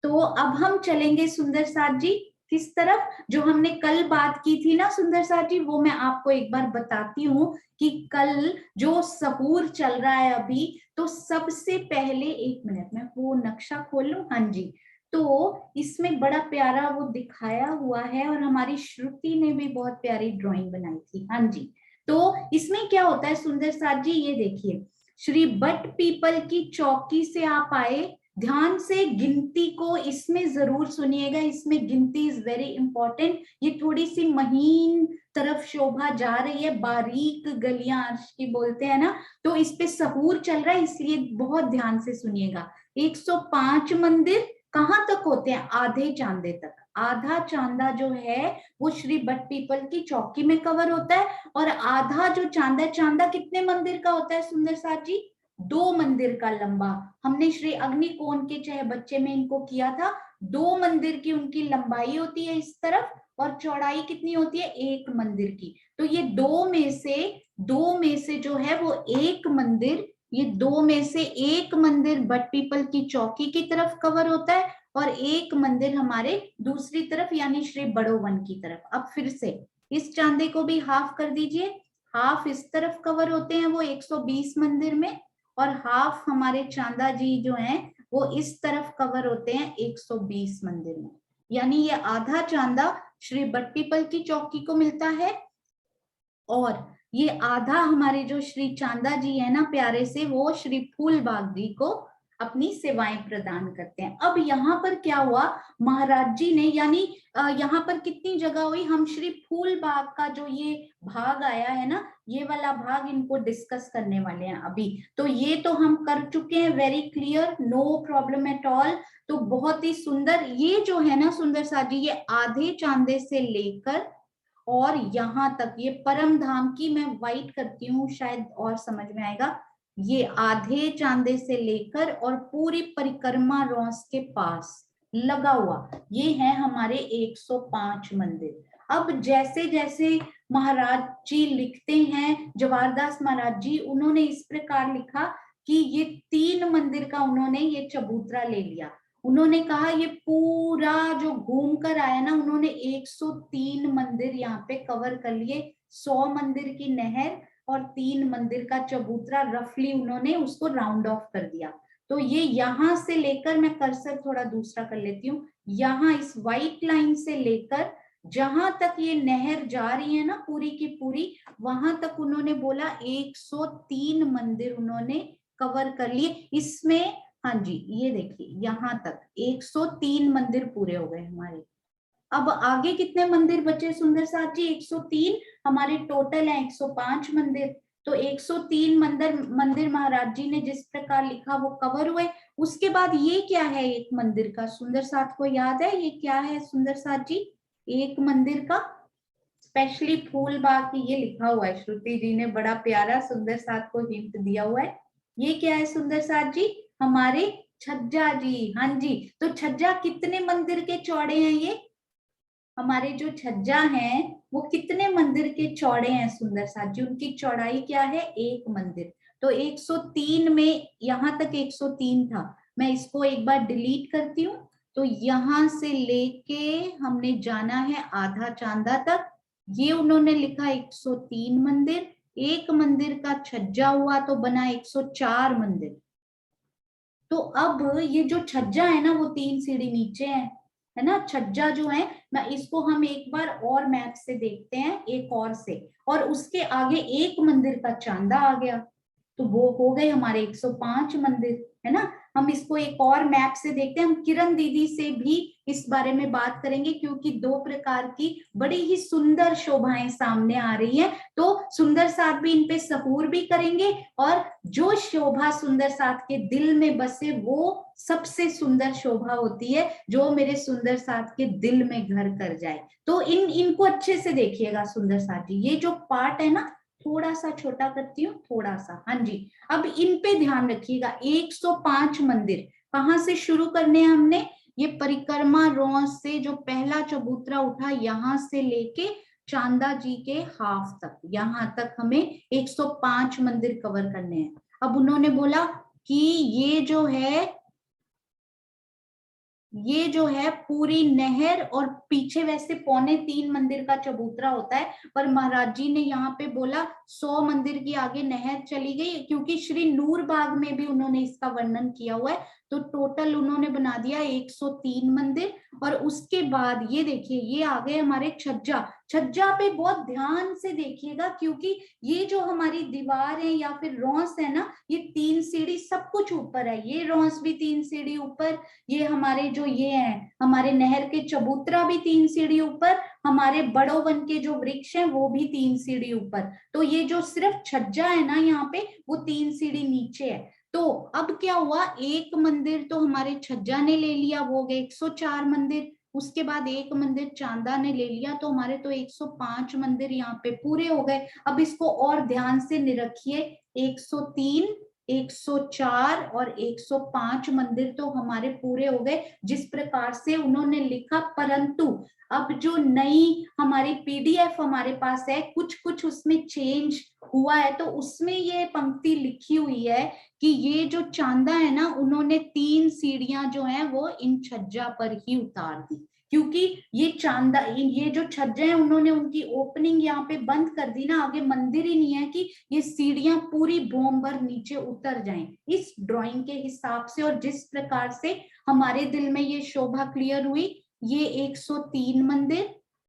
तो अब हम चलेंगे सुंदर साथ जी किस तरफ, जो हमने कल बात की थी ना सुंदर साथ जी, वो मैं आपको एक बार बताती हूँ कि कल जो सहूर चल रहा है अभी, तो सबसे पहले, एक मिनट में वो नक्शा खोल लूं। हाँ जी, तो इसमें बड़ा प्यारा वो दिखाया हुआ है और हमारी श्रुति ने भी बहुत प्यारी ड्राइंग बनाई थी। हाँ जी, तो इसमें क्या होता है सुंदर साथ जी, ये देखिए, श्री बट पीपल की चौकी से आप आए, ध्यान से गिनती को इसमें जरूर सुनिएगा, इसमें गिनती इज वेरी इंपॉर्टेंट। ये थोड़ी सी महीन तरफ शोभा जा रही है, बारीक गलियां अर्श की बोलते हैं ना, तो इस पे सहूर चल रहा है, इसलिए बहुत ध्यान से सुनिएगा। 105 मंदिर कहाँ तक होते हैं? आधे चांदे तक। आधा चांदा जो है वो श्री बट पीपल की चौकी में कवर होता है, और आधा जो चांदा, चांदा कितने मंदिर का होता है सुंदर साथ जी? 2 मंदिर का लंबा। हमने श्री अग्निकोण के चाहे बच्चे में इनको किया था, 2 मंदिर की उनकी लंबाई होती है इस तरफ, और चौड़ाई कितनी होती है? 1 मंदिर की। तो ये दो में से जो है वो एक मंदिर, ये 2 में से एक मंदिर बट पीपल की चौकी की तरफ कवर होता है, और एक मंदिर हमारे दूसरी तरफ यानी श्री बड़ो वन की तरफ। अब फिर से इस चांदे को भी हाफ कर दीजिए, हाफ इस तरफ कवर होते हैं वो 120 मंदिर में, और हाफ हमारे चांदा जी जो हैं वो इस तरफ कवर होते हैं 120 मंदिर में। यानी ये आधा चांदा श्री बट पीपल की चौकी को मिलता है, और ये आधा हमारे जो श्री चांदा जी है ना प्यारे से, वो श्री फूलबाग जी को अपनी सेवाएं प्रदान करते हैं। अब यहाँ पर क्या हुआ, महाराज जी ने, यानी यहाँ पर कितनी जगह हुई, हम श्री फूलबाग का जो ये भाग आया है ना, ये वाला भाग इनको डिस्कस करने वाले हैं अभी। तो ये तो हम कर चुके हैं, very clear, no problem at all. तो बहुत ही सुंदर, ये जो है ना सुंदर सा जी, ये आधे चांदे से लेकर और यहां तक, ये परम धाम की मैं वाइट करती हूँ शायद और समझ में आएगा, ये आधे चांदे से लेकर और पूरी परिक्रमा रॉस के पास लगा हुआ, ये है हमारे 105 मंदिर। अब जैसे जैसे महाराज जी लिखते हैं, जवाहरदास महाराज जी, उन्होंने इस प्रकार लिखा कि ये 3 मंदिर का उन्होंने ये चबूतरा ले लिया। उन्होंने कहा ये पूरा जो घूम कर आया ना, उन्होंने 103 मंदिर यहाँ पे कवर कर लिए, 100 मंदिर की नहर और 3 मंदिर का चबूतरा, रफली उन्होंने उसको राउंड ऑफ कर दिया। तो ये यहां से लेकर, मैं कर्सर थोड़ा दूसरा कर लेती हूँ, यहाँ इस व्हाइट लाइन से लेकर जहां तक ये नहर जा रही है ना पूरी की पूरी, वहां तक उन्होंने बोला 103 मंदिर उन्होंने कवर कर लिए। इसमें हाँ जी, ये देखिए यहाँ तक 103 मंदिर पूरे हो गए हमारे। अब आगे कितने मंदिर बचे सुंदर साथ जी? 103 हमारे टोटल है, 105 मंदिर। तो 103 मंदिर महाराज जी ने जिस प्रकार लिखा वो कवर हुए। उसके बाद ये क्या है एक मंदिर का, सुंदर साथ को याद है ये क्या है सुंदर साथ जी? एक मंदिर का स्पेशली फूल बाग, ये लिखा हुआ है, श्रुति जी ने बड़ा प्यारा सुंदर साथ को हिंट दिया हुआ है। ये क्या है सुंदर साथ जी? हमारे छज्जा जी। हाँ जी, तो छज्जा कितने मंदिर के चौड़े हैं? ये हमारे जो छज्जा हैं वो कितने मंदिर के चौड़े हैं सुंदर साथ जी? उनकी चौड़ाई क्या है? 1 मंदिर। तो 103 में यहाँ तक 103 था, मैं इसको एक बार डिलीट करती हूँ। तो यहां से लेके हमने जाना है आधा चांदा तक, ये उन्होंने लिखा 103 मंदिर, एक मंदिर का छज्जा हुआ तो बना 104 मंदिर। तो अब ये जो छज्जा है ना वो 3 सीढ़ी नीचे है ना, छज्जा जो है, मैं इसको हम एक बार और मैप से देखते हैं, एक और से, और उसके आगे एक मंदिर का चांदा आ गया, तो वो हो गए हमारे 105 मंदिर, है ना। हम इसको एक और मैप से देखते हैं, हम किरण दीदी से भी इस बारे में बात करेंगे, क्योंकि 2 प्रकार की बड़ी ही सुंदर शोभाएं सामने आ रही हैं। तो सुंदर साथ भी इन पे सहूर भी करेंगे, और जो शोभा सुंदर साथ के दिल में बसे वो सबसे सुंदर शोभा होती है, जो मेरे सुंदर साथ के दिल में घर कर जाए। तो इनको अच्छे से देखिएगा सुंदर साथ जी, ये जो पार्ट है ना थोड़ा सा छोटा करती हूँ, थोड़ा सा, हाँ जी। अब इन पे ध्यान रखिएगा, 105 मंदिर कहाँ से शुरू करने हैं हमने? ये परिक्रमा रॉस से जो पहला चबूतरा उठा, यहाँ से लेके चांदा जी के हाफ तक, यहाँ तक हमें 105 मंदिर कवर करने हैं। अब उन्होंने बोला कि ये जो है पूरी नहर, और पीछे वैसे 2.25 मंदिर का चबूतरा होता है, पर महाराज जी ने यहाँ पे बोला 100 मंदिर की आगे नहर चली गई, क्योंकि श्री नूर बाग में भी उन्होंने इसका वर्णन किया हुआ है। तो टोटल उन्होंने बना दिया 103 मंदिर। और उसके बाद ये देखिए, ये आ गए हमारे छज्जा। छज्जा पे बहुत ध्यान से देखिएगा, क्योंकि ये जो हमारी दीवार है या फिर रॉस है ना, ये 3 सीढ़ी सब कुछ ऊपर है। ये रॉस भी 3 सीढ़ी ऊपर, ये हमारे जो ये है हमारे नहर के चबूतरा भी 3 सीढ़ी ऊपर, हमारे बड़ो वन के जो वृक्ष हैं वो भी 3 सीढ़ी ऊपर। तो ये जो सिर्फ छज्जा है ना यहाँ पे, वो 3 सीढ़ी नीचे है। तो अब क्या हुआ, एक मंदिर तो हमारे छज्जा ने ले लिया, वो हो गए 104 मंदिर। उसके बाद एक मंदिर चांदा ने ले लिया, तो हमारे तो 105 मंदिर यहाँ पे पूरे हो गए। अब इसको और ध्यान से निरखिए, 103, 104 और 105 मंदिर तो हमारे पूरे हो गए जिस प्रकार से उन्होंने लिखा। परंतु अब जो नई हमारी पीडीएफ हमारे पास है, कुछ कुछ उसमें चेंज हुआ है। तो उसमें ये पंक्ति लिखी हुई है कि ये जो चांदा है ना, उन्होंने 3 सीढ़ियां जो है वो इन छज्जा पर ही उतार दी, क्योंकि ये चांदा, ये जो छज्जे हैं उन्होंने उनकी ओपनिंग यहाँ पे बंद कर दी ना, आगे मंदिर ही नहीं है कि ये सीढ़ियां पूरी बोम भर नीचे उतर जाएं इस ड्राइंग के हिसाब से। और जिस प्रकार से हमारे दिल में ये शोभा क्लियर हुई, ये 103 मंदिर,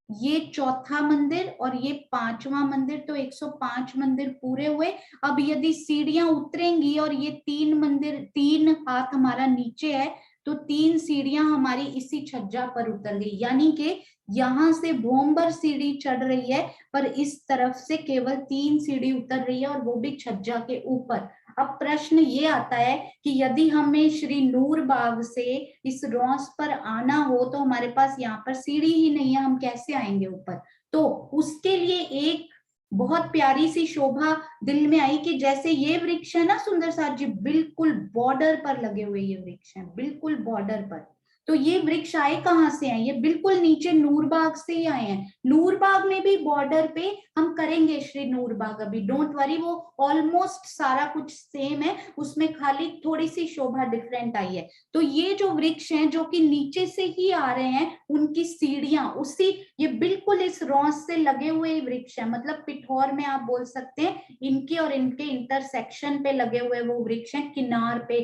ये चौथा मंदिर और ये 5वां मंदिर, तो 105 मंदिर पूरे हुए। अब यदि सीढ़ियां उतरेंगी और ये 3 मंदिर 3 हाथ हमारा नीचे है, तो 3 सीढ़ियां हमारी इसी छज्जा पर उतर गई, यानी कि यहां से भोंबर सीढ़ी चढ़ रही है, पर इस तरफ से केवल 3 सीढ़ी उतर रही है और वो भी छज्जा के ऊपर। अब प्रश्न ये आता है कि यदि हमें श्री नूर बाग से इस रॉस पर आना हो, तो हमारे पास यहाँ पर सीढ़ी ही नहीं है, हम कैसे आएंगे ऊपर? तो उसके लिए एक बहुत प्यारी सी शोभा दिल में आई कि जैसे ये वृक्ष है ना सुंदर साथ जी, बिल्कुल बॉर्डर पर लगे हुए ये वृक्ष हैं, बिल्कुल बॉर्डर पर। तो ये वृक्ष आए कहाँ से हैं? ये बिल्कुल नीचे नूरबाग से ही आए हैं। नूरबाग में भी बॉर्डर पे हम करेंगे श्री नूरबाग, अभी डोंट वरी, वो ऑलमोस्ट सारा कुछ सेम है, उसमें खाली थोड़ी सी शोभा डिफरेंट आई है। तो ये जो वृक्ष हैं जो कि नीचे से ही आ रहे हैं, उनकी सीढ़ियां उसी, ये बिल्कुल इस रॉस से लगे हुए वृक्ष है, मतलब पिठौर में आप बोल सकते हैं इनके और इनके इंटरसेक्शन पे लगे हुए वो वृक्ष हैं किनार पे।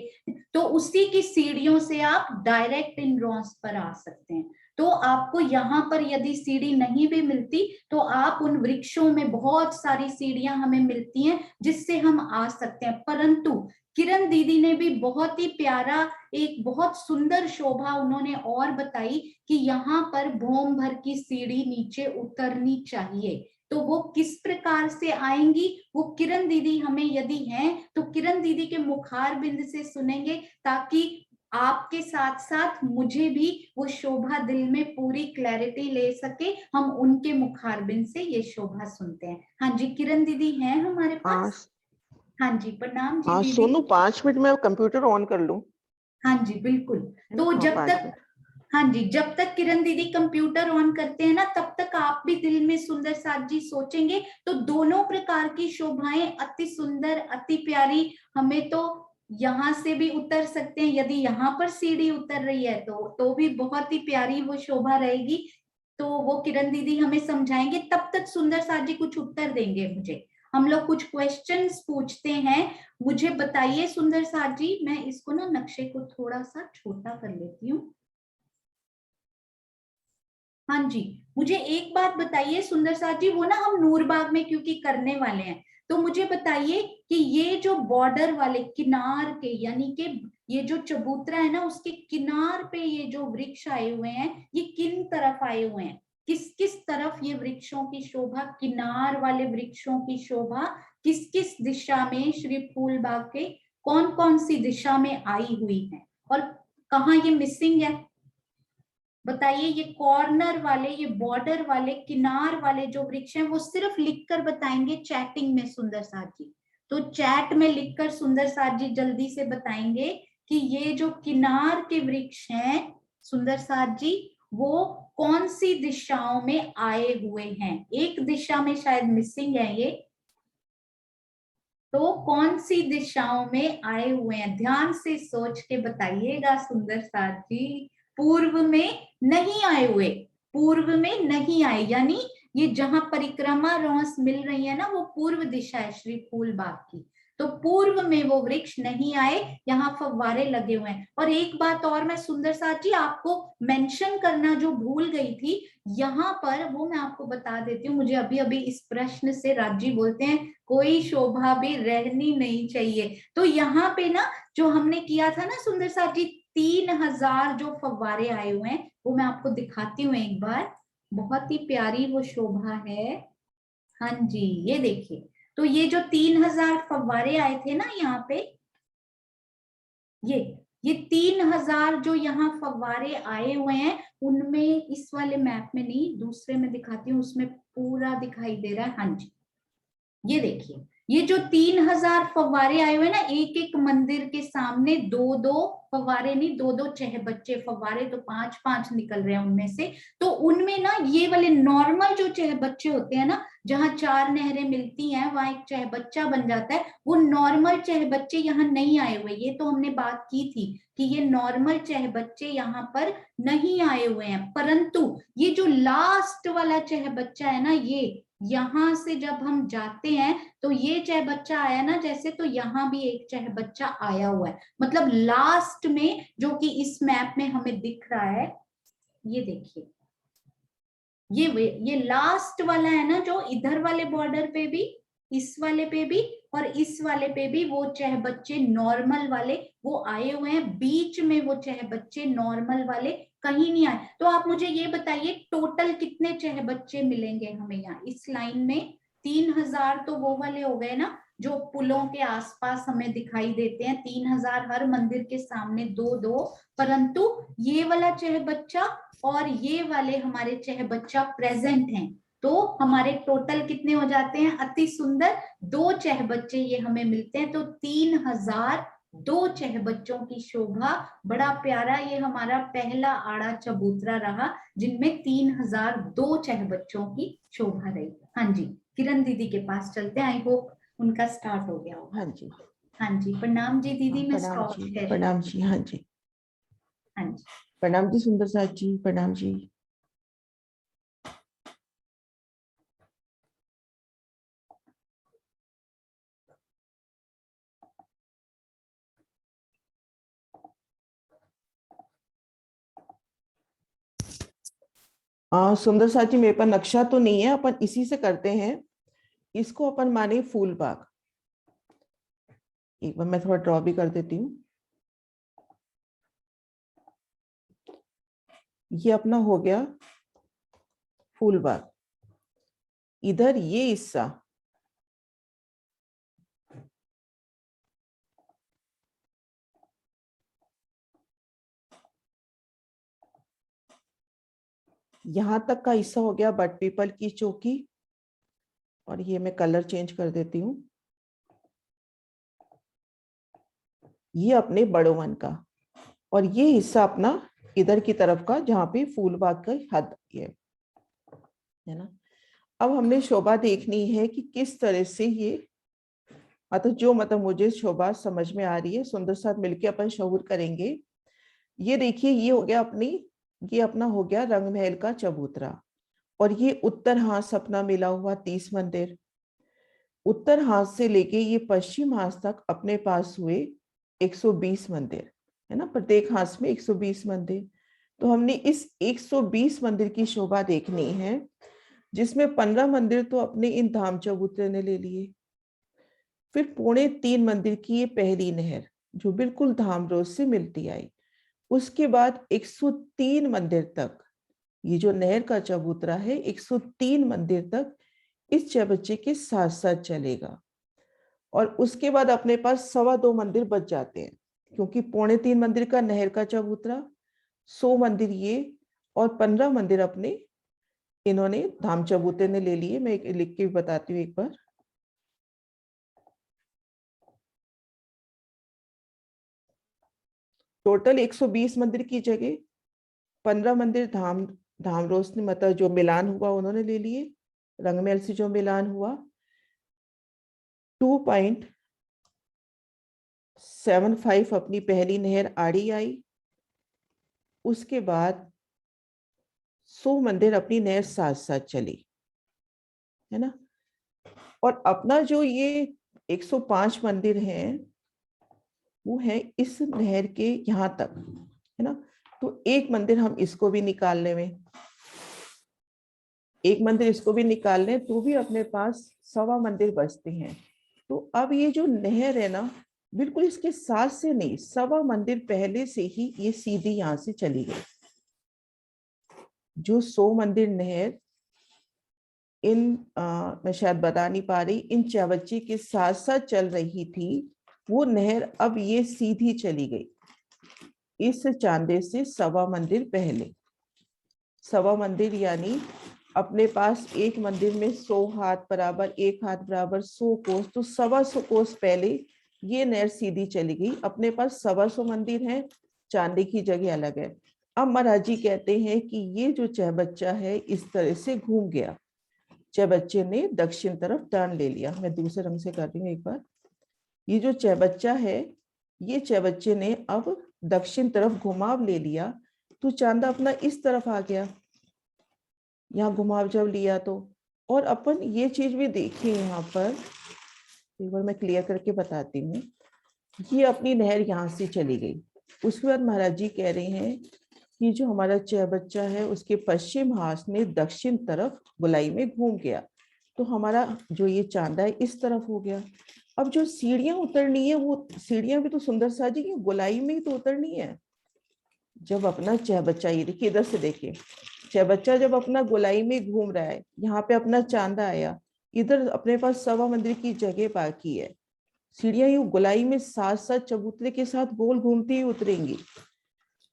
तो उसी की सीढ़ियों से आप डायरेक्ट इन रॉस पर आ सकते हैं। तो आपको यहाँ पर यदि सीढ़ी नहीं भी मिलती, तो आप उन वृक्षों में बहुत सारी सीढ़ियां हमें मिलती हैं जिससे हम आ सकते हैं। परंतु किरण दीदी ने भी बहुत ही प्यारा, एक बहुत सुंदर शोभा उन्होंने और बताई कि यहाँ पर भोम भर की सीढ़ी नीचे उतरनी चाहिए। तो वो किस प्रकार से आएंगी, वो किरण दीदी हमें यदि हैं तो किरण दीदी के मुखार बिंद से सुनेंगे, ताकि आपके साथ साथ मुझे भी वो शोभा दिल में पूरी क्लैरिटी ले सके। हम उनके मुखार बिंद से ये शोभा सुनते हैं। हाँ जी, किरण दीदी हैं हमारे हाँ पास? हाँ जी, प्रणाम जी हाँ दीदी। सोनू, 5 मिनट में कंप्यूटर ऑन कर लूं? हाँ जी बिल्कुल। है ना? तो हाँ, जब 5 तक, मिनट। हाँ जी, जब तक किरण दीदी कंप्यूटर ऑन करते हैं ना, तब तक आप भी दिल में सुंदर साथ जी सोचेंगे। तो दोनों प्रकार की शोभाएं अति सुंदर, अति प्यारी, हमें तो यहाँ से भी उतर सकते हैं, यदि यहाँ पर सीढ़ी उतर रही है तो भी बहुत ही प्यारी वो शोभा रहेगी। तो वो किरण दीदी हमें समझाएंगे, तब तक सुंदर साथ जी कुछ उत्तर देंगे मुझे। हम लोग कुछ क्वेश्चंस पूछते हैं। मुझे बताइए सुंदर साथ जी, मैं इसको ना नक्शे को थोड़ा सा छोटा कर लेती हूँ। हाँ जी, मुझे एक बात बताइए सुंदर साथ जी, वो ना हम नूरबाग में क्योंकि करने वाले हैं, तो मुझे बताइए कि ये जो बॉर्डर वाले किनार के, यानी कि ये जो चबूतरा है ना, उसके किनार पे ये जो वृक्ष आए हुए हैं, ये किन तरफ आए हुए हैं? किस किस तरफ ये वृक्षों की शोभा, किनार वाले वृक्षों की शोभा किस किस दिशा में श्री फूलबाग के कौन कौन सी दिशा में आई हुई है, और कहाँ ये मिसिंग है? बताइए। ये कॉर्नर वाले, ये बॉर्डर वाले, किनार वाले जो वृक्ष हैं, वो सिर्फ लिखकर बताएंगे चैटिंग में सुंदर साथ जी। तो चैट में लिखकर सुंदर साथ जी जल्दी से बताएंगे कि ये जो किनार के वृक्ष हैं सुंदर साथ जी, वो कौन सी दिशाओं में आए हुए हैं? एक दिशा में शायद मिसिंग है ये, तो कौन सी दिशाओं में आए हुए हैं? ध्यान से सोच के बताइएगा सुंदर साथ जी। पूर्व में नहीं आए हुए, पूर्व में नहीं आए, यानी ये जहां परिक्रमा रॉस मिल रही है ना, वो पूर्व दिशा है श्री फूलबाग की। तो पूर्व में वो वृक्ष नहीं आए, यहाँ फव्वारे लगे हुए हैं। और एक बात और मैं सुंदर साथ जी आपको मेंशन करना जो भूल गई थी, यहाँ पर वो मैं आपको बता देती हूँ। मुझे अभी अभी इस प्रश्न से राजी बोलते हैं कोई शोभा भी रहनी नहीं चाहिए। तो यहाँ पे ना जो हमने किया था ना सुंदर साथ जी, 3000 जो फव्वारे आए हुए हैं, वो मैं आपको दिखाती हूँ एक बार। बहुत ही प्यारी वो शोभा है। हाँ जी, ये देखिए। तो ये जो 3000 फव्वारे आए थे ना यहाँ पे, ये 3000 जो यहाँ फव्वारे आए हुए हैं, उनमें इस वाले मैप में नहीं, दूसरे में दिखाती हूँ, उसमें पूरा दिखाई दे रहा है। हाँ जी, ये देखिए, ये जो 3000 फव्वारे आए हुए हैं ना, एक एक मंदिर के सामने दो दो फव्वारे नहीं, दो दो चहबच्चे फव्वारे, तो 5-5 निकल रहे हैं उनमें से। तो उनमें ना ये वाले नॉर्मल जो चहबच्चे होते हैं ना, जहां 4 नहरें मिलती हैं वहां एक चहबच्चा बन जाता है, वो नॉर्मल चहबच्चे यहाँ नहीं आए हुए। ये तो हमने बात की थी कि ये नॉर्मल चहबच्चे यहाँ पर नहीं आए हुए हैं, परंतु ये जो लास्ट वाला चहबच्चा है ना, ये यहां से जब हम जाते हैं तो ये चहबच्चा आया ना जैसे, तो यहाँ भी एक चहबच्चा आया हुआ है। मतलब लास्ट में जो कि इस मैप में हमें दिख रहा है, ये देखिए, ये लास्ट वाला है ना, जो इधर वाले बॉर्डर पे भी, इस वाले पे भी और इस वाले पे भी वो चहबच्चे नॉर्मल वाले वो आए हुए हैं। बीच में वो चहबच्चे नॉर्मल वाले कहीं नहीं आए। तो आप मुझे ये बताइए टोटल कितने चहबच्चे मिलेंगे हमें यहाँ इस लाइन में? 3000 तो वो वाले हो गए ना जो पुलों के आसपास हमें दिखाई देते हैं, 3000 हर मंदिर के सामने दो दो, परंतु ये वाला चहबच्चा और ये वाले हमारे चहबच्चा प्रेजेंट हैं। तो हमारे टोटल कितने हो जाते हैं? अति सुंदर 2 चहबच्चे ये हमें मिलते हैं। तो 3000 2 चहबच्चों की शोभा, बड़ा प्यारा ये हमारा पहला आड़ा चबूतरा रहा जिनमें 3002 चहबच्चों की शोभा रही। हाँ जी, किरण दीदी के पास चलते हैं, आई होप उनका स्टार्ट हो गया होगा। हाँ जी, हाँ जी, प्रणाम जी दीदी, मैं प्रणाम स्टॉप जी, कर रही प्रणाम हूँ। जी। हाँ जी, हाँ जी, प्रणाम जी सुंदर साथ जी, प्रणाम जी। सुंदर साथ जी, मेरे पास नक्शा तो नहीं है, अपन इसी से करते हैं। इसको अपन माने फूल बाग। एक बार मैं थोड़ा ड्रॉ भी कर देती हूँ। ये अपना हो गया फूल बाग। इधर ये हिस्सा यहां तक का हिस्सा हो गया बट पीपल की चौकी। और ये मैं कलर चेंज कर देती हूँ। ये अपने बड़ो वन का, और ये हिस्सा अपना इधर की तरफ का जहाँ पे फूल बाग का हद ये है ना। अब हमने शोभा देखनी है कि किस तरह से ये, मतलब जो मतलब मुझे शोभा समझ में आ रही है, सुंदर साथ मिलके अपन शहूर करेंगे। ये देखिए, ये हो गया अपनी, ये अपना हो गया रंग महल का चबूतरा। और ये उत्तर हाथ सपना मिला हुआ 30 मंदिर, उत्तर हाथ से लेके ये पश्चिम हाथ तक अपने पास हुए 120 मंदिर, है ना। प्रत्येक हाथ में 120 मंदिर। तो हमने इस 120 मंदिर की शोभा देखनी है, जिसमें 15 मंदिर तो अपने इन धाम चबूतरे ने ले लिए। फिर 3.25 मंदिर की ये पहली नहर जो बिल्कुल धाम रोज से मिलती आई। उसके बाद 103 मंदिर तक, ये जो नहर का चबूतरा है 103 मंदिर तक इस चबच्चे के साथ साथ चलेगा। और उसके बाद अपने पास 2.25 मंदिर बच जाते हैं, क्योंकि 3.25 मंदिर का नहर का चबूतरा, 100 मंदिर ये, और 15 मंदिर अपने इन्होंने धाम चबूतरे ने ले लिए। मैं लिख के बताती हूँ एक बार। टोटल 120 मंदिर की जगह 15 मंदिर धाम धाम रोशनी मतलब जो मिलान हुआ उन्होंने ले लिए। रंगमहल से जो मिलान हुआ 2.75 अपनी पहली नहर आड़ी आई। उसके बाद 100 मंदिर अपनी नहर साथ साथ चली, है ना। और अपना जो ये 105 मंदिर हैं, वो है इस नहर के यहाँ तक, है ना। तो एक मंदिर हम इसको भी निकाल लें, एक मंदिर इसको भी निकाल लें तो भी अपने पास 1.25 मंदिर बचते हैं। तो अब ये जो नहर है ना, बिल्कुल इसके साथ से नहीं, 1.25 मंदिर पहले से ही ये सीधी यहाँ से चली गई। जो 100 मंदिर नहर मैं शायद बता नहीं पा रही, इन चावच्ची के साथ साथ चल रही थी, वो नहर अब ये सीधी चली गई इस चांदे से 1.25 मंदिर पहले। 1.25 मंदिर यानी अपने पास एक मंदिर में 100 हाथ बराबर, एक हाथ बराबर 100 कोस, तो 125 कोस पहले ये नहर सीधी चली गई। अपने पास 125 मंदिर है, चांदी की जगह अलग है। अब महाराज जी कहते हैं कि ये जो चहबच्चा है इस तरह से घूम गया, चहबच्चे ने दक्षिण तरफ टर्न ले लिया। मैं दूसरे रंग से कर रही हूँ एक बार। ये जो चहबच्चा है, ये चहबच्चे ने अब दक्षिण तरफ घुमाव ले लिया, तो चांदा अपना इस तरफ आ गया, यहाँ घुमाव जब लिया तो। और अपन ये चीज भी देखिए यहाँ पर, एक बार मैं क्लियर करके बताती हूँ। ये अपनी नहर यहाँ से चली गई, उसके बाद महाराज जी कह रहे हैं कि जो हमारा चहबच्चा है उसके पश्चिम हाथ ने दक्षिण तरफ गोलाई में घूम गया, तो हमारा जो ये चांदा है इस तरफ हो गया। अब जो सीढ़ियां उतरनी है, वो सीढ़ियां भी तो सुंदर साजी की गोलाई में ही तो उतरनी है। जब अपना चहबच्चा, ये देखिए इधर से देखिए, चहबच्चा जब अपना गोलाई में घूम रहा है, यहाँ पे अपना चांदा आया, इधर अपने पास 1.25 मंदिर की जगह बाकी है, सीढ़ियां यूं गोलाई में साथ साथ चबूतरे के साथ गोल घूमती ही उतरेंगी।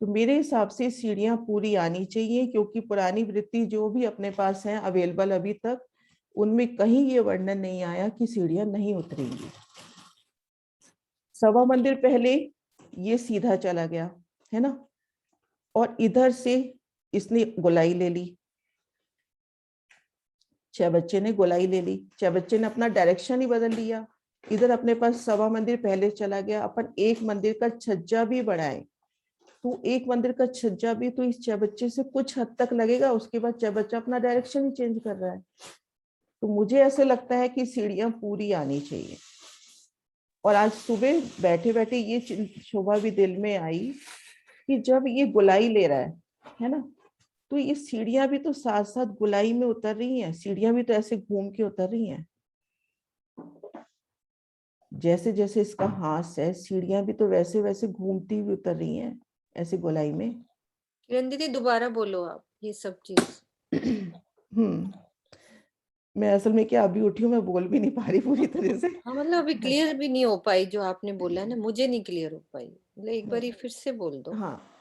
तो मेरे हिसाब से सीढ़ियां पूरी आनी चाहिए, क्योंकि पुरानी वृत्ति जो भी अपने पास है अवेलेबल अभी तक, उनमें कहीं ये वर्णन नहीं आया कि सीढ़ियां नहीं उतरेंगी। 1.25 मंदिर पहले ये सीधा चला गया, है ना, और इधर से इसने गोलाई ले ली, चहबच्चे ने गोलाई ले ली, चहबच्चे ने अपना डायरेक्शन ही बदल लिया, इधर अपने पास 1.25 मंदिर पहले चला गया। अपन एक मंदिर का छज्जा भी बढ़ाए तो एक मंदिर का छज्जा भी तो इस चहबच्चे से कुछ हद तक लगेगा, उसके बाद चहबच्चा अपना डायरेक्शन ही चेंज कर रहा है। तो मुझे ऐसे लगता है कि सीढ़ियां पूरी आनी चाहिए। और आज सुबह बैठे बैठे ये शोभा भी दिल में आई कि जब ये गोलाई ले रहा है ना, तो ये सीढ़ियां भी तो साथ साथ गोलाई में उतर रही हैं, सीढ़ियां भी तो ऐसे घूम के उतर रही हैं, जैसे जैसे इसका हाथ है, सीढ़ियां भी तो वैसे वैसे घूमती हुई उतर रही हैं ऐसे गोलाई में। किरण दीदी दोबारा बोलो आप ये सब चीज। मैं असल में क्या अभी उठी हूँ, मैं बोल भी नहीं पा रही पूरी तरह से। हाँ मतलब अभी क्लियर भी नहीं हो पाई जो आपने बोला है ना, मुझे नहीं क्लियर हो पाई, मतलब एक बार फिर से बोल दो। हाँ,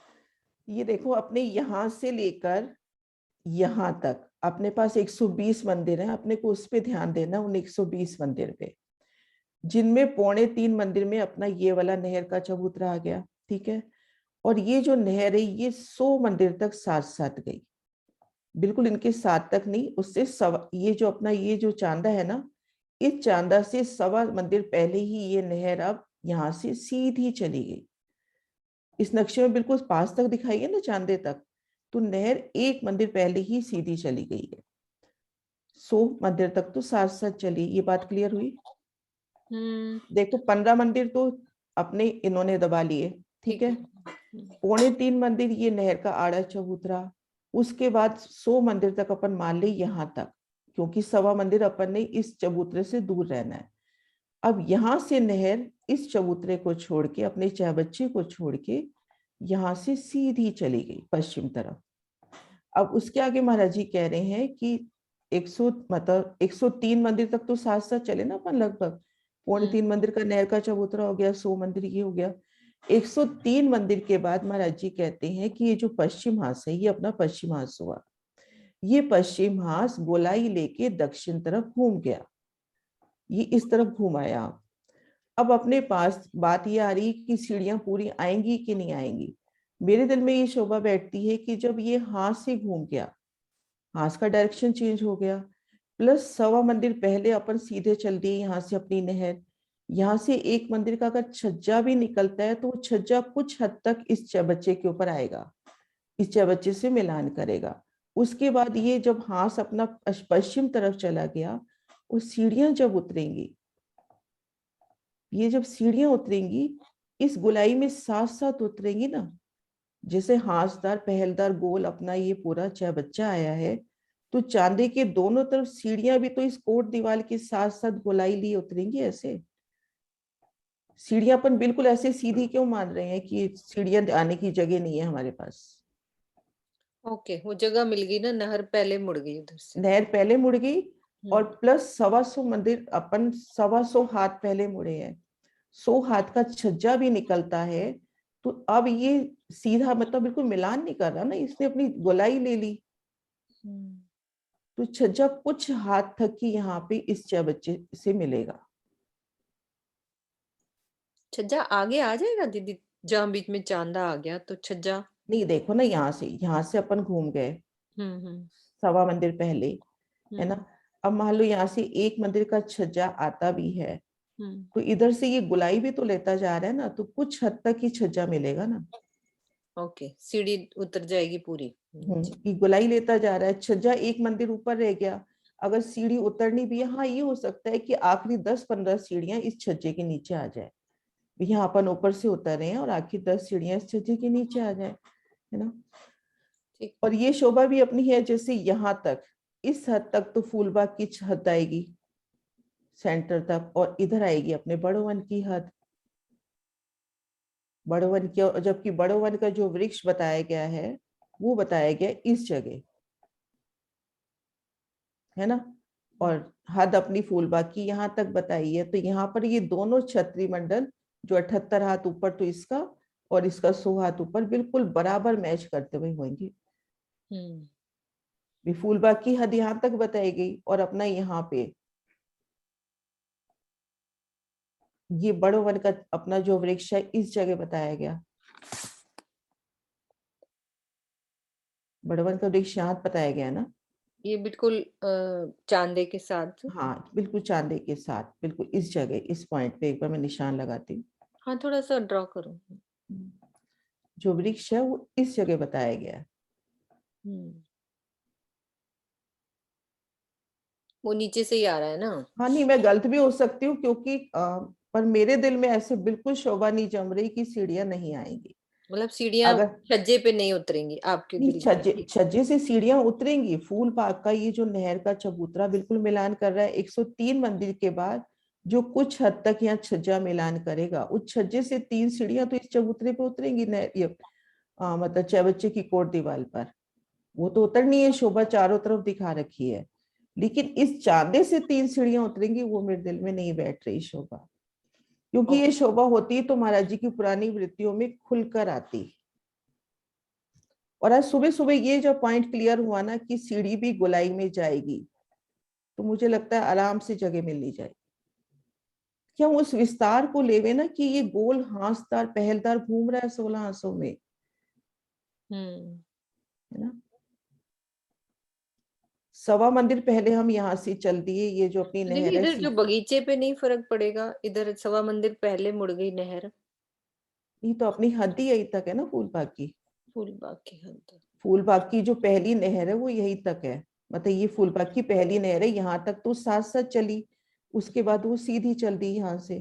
ये देखो अपने यहाँ से लेकर यहाँ तक अपने पास 120 मंदिर हैं, अपने को उस पे ध्यान देना, उन 120 मंदिर पे, जिनमें 3.25 मंदिर में अपना ये वाला नहर का चबूतरा आ गया, ठीक है। और ये जो नहर है ये 100 मंदिर तक साथ साथ गई, बिल्कुल इनके साथ तक नहीं, उससे ये जो अपना ये जो चांदा है ना, इस चांदा से 1.25 मंदिर पहले ही ये नहर अब यहाँ से सीधी चली गई। इस नक्शे में बिल्कुल पास तक दिखाई है ना चांदे तक, तो नहर एक मंदिर पहले ही सीधी चली गई है। 100 मंदिर तक तो साथ साथ चली, ये बात क्लियर हुई। देखो 15 मंदिर तो अपने इन्होंने दबा लिए, ठीक है। 3.25 मंदिर ये नहर का आड़ा चबूतरा, उसके बाद 100 मंदिर तक अपन मान ले यहाँ तक, क्योंकि 1.25 मंदिर अपन ने इस चबूतरे से दूर रहना है। अब यहाँ से नहर इस चबूतरे को छोड़ के, अपने चहबच्चे को छोड़ के यहाँ से सीधी चली गई पश्चिम तरफ। अब उसके आगे महाराज जी कह रहे हैं कि 103 मंदिर तक तो साथ साथ चले ना अपन, लगभग 3.25 मंदिर का नहर का चबूतरा हो गया, 100 मंदिर ये हो गया। 103 मंदिर के बाद महाराज जी कहते हैं कि ये जो पश्चिम हास है ये अपना पश्चिम हास हुआ, ये पश्चिम हास गोलाई लेके दक्षिण तरफ घूम गया, ये इस तरफ घुमाया। अब अपने पास बात ये आ रही कि सीढ़ियां पूरी आएंगी कि नहीं आएंगी। मेरे दिल में ये शोभा बैठती है कि जब ये हाथ से घूम गया, हाथ का डायरेक्शन चेंज हो गया, प्लस 1.25 मंदिर पहले अपन सीधे चल दिए यहाँ से अपनी नहर, यहाँ से एक मंदिर का अगर छज्जा भी निकलता है तो छज्जा कुछ हद तक इस चबच्चे के ऊपर आएगा, इस चबच्चे से मिलान करेगा। उसके बाद ये जब हाथ अपना पश्चिम तरफ चला गया, और सीढ़ियां जब उतरेंगी ये जब सीढ़ियां उतरेंगी इस गोलाई में साथ साथ उतरेंगी ना, जैसे हांसदार पहलदार गोल अपना ये पूरा चौबच्चा आया है, तो चांदे के दोनों तरफ सीढ़ियां भी तो इस कोट दीवार के साथ साथ गोलाई लिए उतरेंगी ऐसे। सीढ़ियां अपन बिल्कुल ऐसे सीधी क्यों मान रहे हैं कि सीढ़ियां आने की जगह नहीं है हमारे पास। ओके, वो जगह मिल गई ना, नहर पहले मुड़ गई उधर से। नहर पहले मुड़ गई और हम्म। प्लस 125 मंदिर अपन 125 हाथ पहले मुड़े हैं, 100 हाथ का छज्जा भी निकलता है। तो अब ये सीधा मतलब बिल्कुल मिलान नहीं कर रहा ना, इसने अपनी गोलाई ले ली। हम्म। तो छज्जा कुछ हाथ तक ही यहाँ पे इस चौबच्चे से मिलेगा। छज्जा आगे आ जाएगा दीदी, जहाँ बीच में चांदा आ गया तो छज्जा। नहीं देखो ना, यहाँ से अपन घूम गए हम्म। 1.25 मंदिर पहले, है हम्म। ना। अब मान लो यहाँ से एक मंदिर का छज्जा आता भी है, हम्म। तो इधर से ये गुलाई भी तो लेता जा रहा है ना, तो कुछ हद तक ही छज्जा मिलेगा ना। ओके, सीढ़ी उतर जाएगी पूरी नीचे। ये गुलाई लेता जा रहा है, छज्जा एक मंदिर ऊपर रह गया। अगर सीढ़ी उतरनी भी है, हाँ ये हो सकता है कि आखिरी 10-15 सीढ़ियां इस छज्जे के नीचे आ जाए। यहाँ अपन ऊपर से उतर रहे हैं और आखिरी 10 सीढ़ियां इस छज्जे के नीचे आ जाए, है ना। ठीक। और ये शोभा भी अपनी है, जैसे यहाँ तक इस हद तक तो फूलबाग की हद आएगी सेंटर तक, और इधर आएगी अपने बड़ोवन की हद, बड़ोवन की। और जबकि बड़ोवन का जो वृक्ष बताया गया है वो बताया गया इस जगह, है ना। और हद अपनी फूलबाग की यहाँ तक बताई है। तो यहाँ पर ये दोनों छत्री मंडल जो 78 हाथ ऊपर तो इसका और इसका 100 हाथ ऊपर बिल्कुल बराबर मैच करते हुए होंगे। भी फूलबाग की हद यहाँ तक बताई गई और अपना यहाँ पे ये बड़ो वन का अपना जो वृक्ष है इस जगह बताया गया। बड़ो वन का वृक्ष यहाँ बताया गया ना। ये बिल्कुल चांदे के साथ। हाँ बिल्कुल चांदे के साथ, बिल्कुल इस जगह इस पॉइंट पे एक बार मैं निशान लगाती हूँ। हाँ, थोड़ा सा ड्रॉ करो। जो वृक्ष है वो इस जगह बताया गया है। वो नीचे से ही आ रहा है ना। हाँ नहीं, मैं गलत भी हो सकती हूँ क्योंकि पर मेरे दिल में ऐसे बिल्कुल शोभा नहीं जम रही कि सीढ़ियां नहीं आएंगी। मतलब सीढ़ियां अगर छज्जे पे नहीं उतरेंगी आपके नहीं, दिल में। छज्जे छज्जे से सीढ़ियां उतरेंगी। फूल बाग का ये जो नहर का चबूतरा बिल्कुल मिलान कर रहा है 103 मंदिर के बाद, जो कुछ हद तक यहाँ छज्जा मिलान करेगा, उस छज्जे से 3 सीढ़ियां तो इस चबूतरे पे उतरेंगी मतलब चौबच्चे की कोट दीवार पर। वो तो उतरनी है, शोभा चारों तरफ दिखा रखी है, लेकिन इस चांदे से 3 सीढ़ियां उतरेंगी वो मेरे दिल में नहीं बैठ रही शोभा। क्योंकि ये शोभा होती तो महाराज जी की पुरानी वृत्तियों में खुलकर आती। और आज सुबह सुबह ये जो पॉइंट क्लियर हुआ ना कि सीढ़ी भी गोलाई में जाएगी, तो मुझे लगता है आराम से जगह मिलनी जाएगी। क्या उस विस्तार को लेवे ना कि ये गोल हांसदार पहलदार घूम रहा है 16 हांसों में, है ना। 1.25 मंदिर पहले हम यहाँ से चल दिए, ये जो अपनी दीदी नहर है इधर जो बगीचे पे नहीं फर्क पड़ेगा, इधर 1.25 मंदिर पहले मुड़ गई नहर। ये तो अपनी हद ही यही तक है ना फूलबाग की। फूलबाग की हद। फूलबाग की जो पहली नहर है वो यही तक है, मतलब ये फूलबाग की पहली नहर है, यहाँ तक तो साथ साथ चली, उसके बाद वो सीधी चल दी यहाँ से।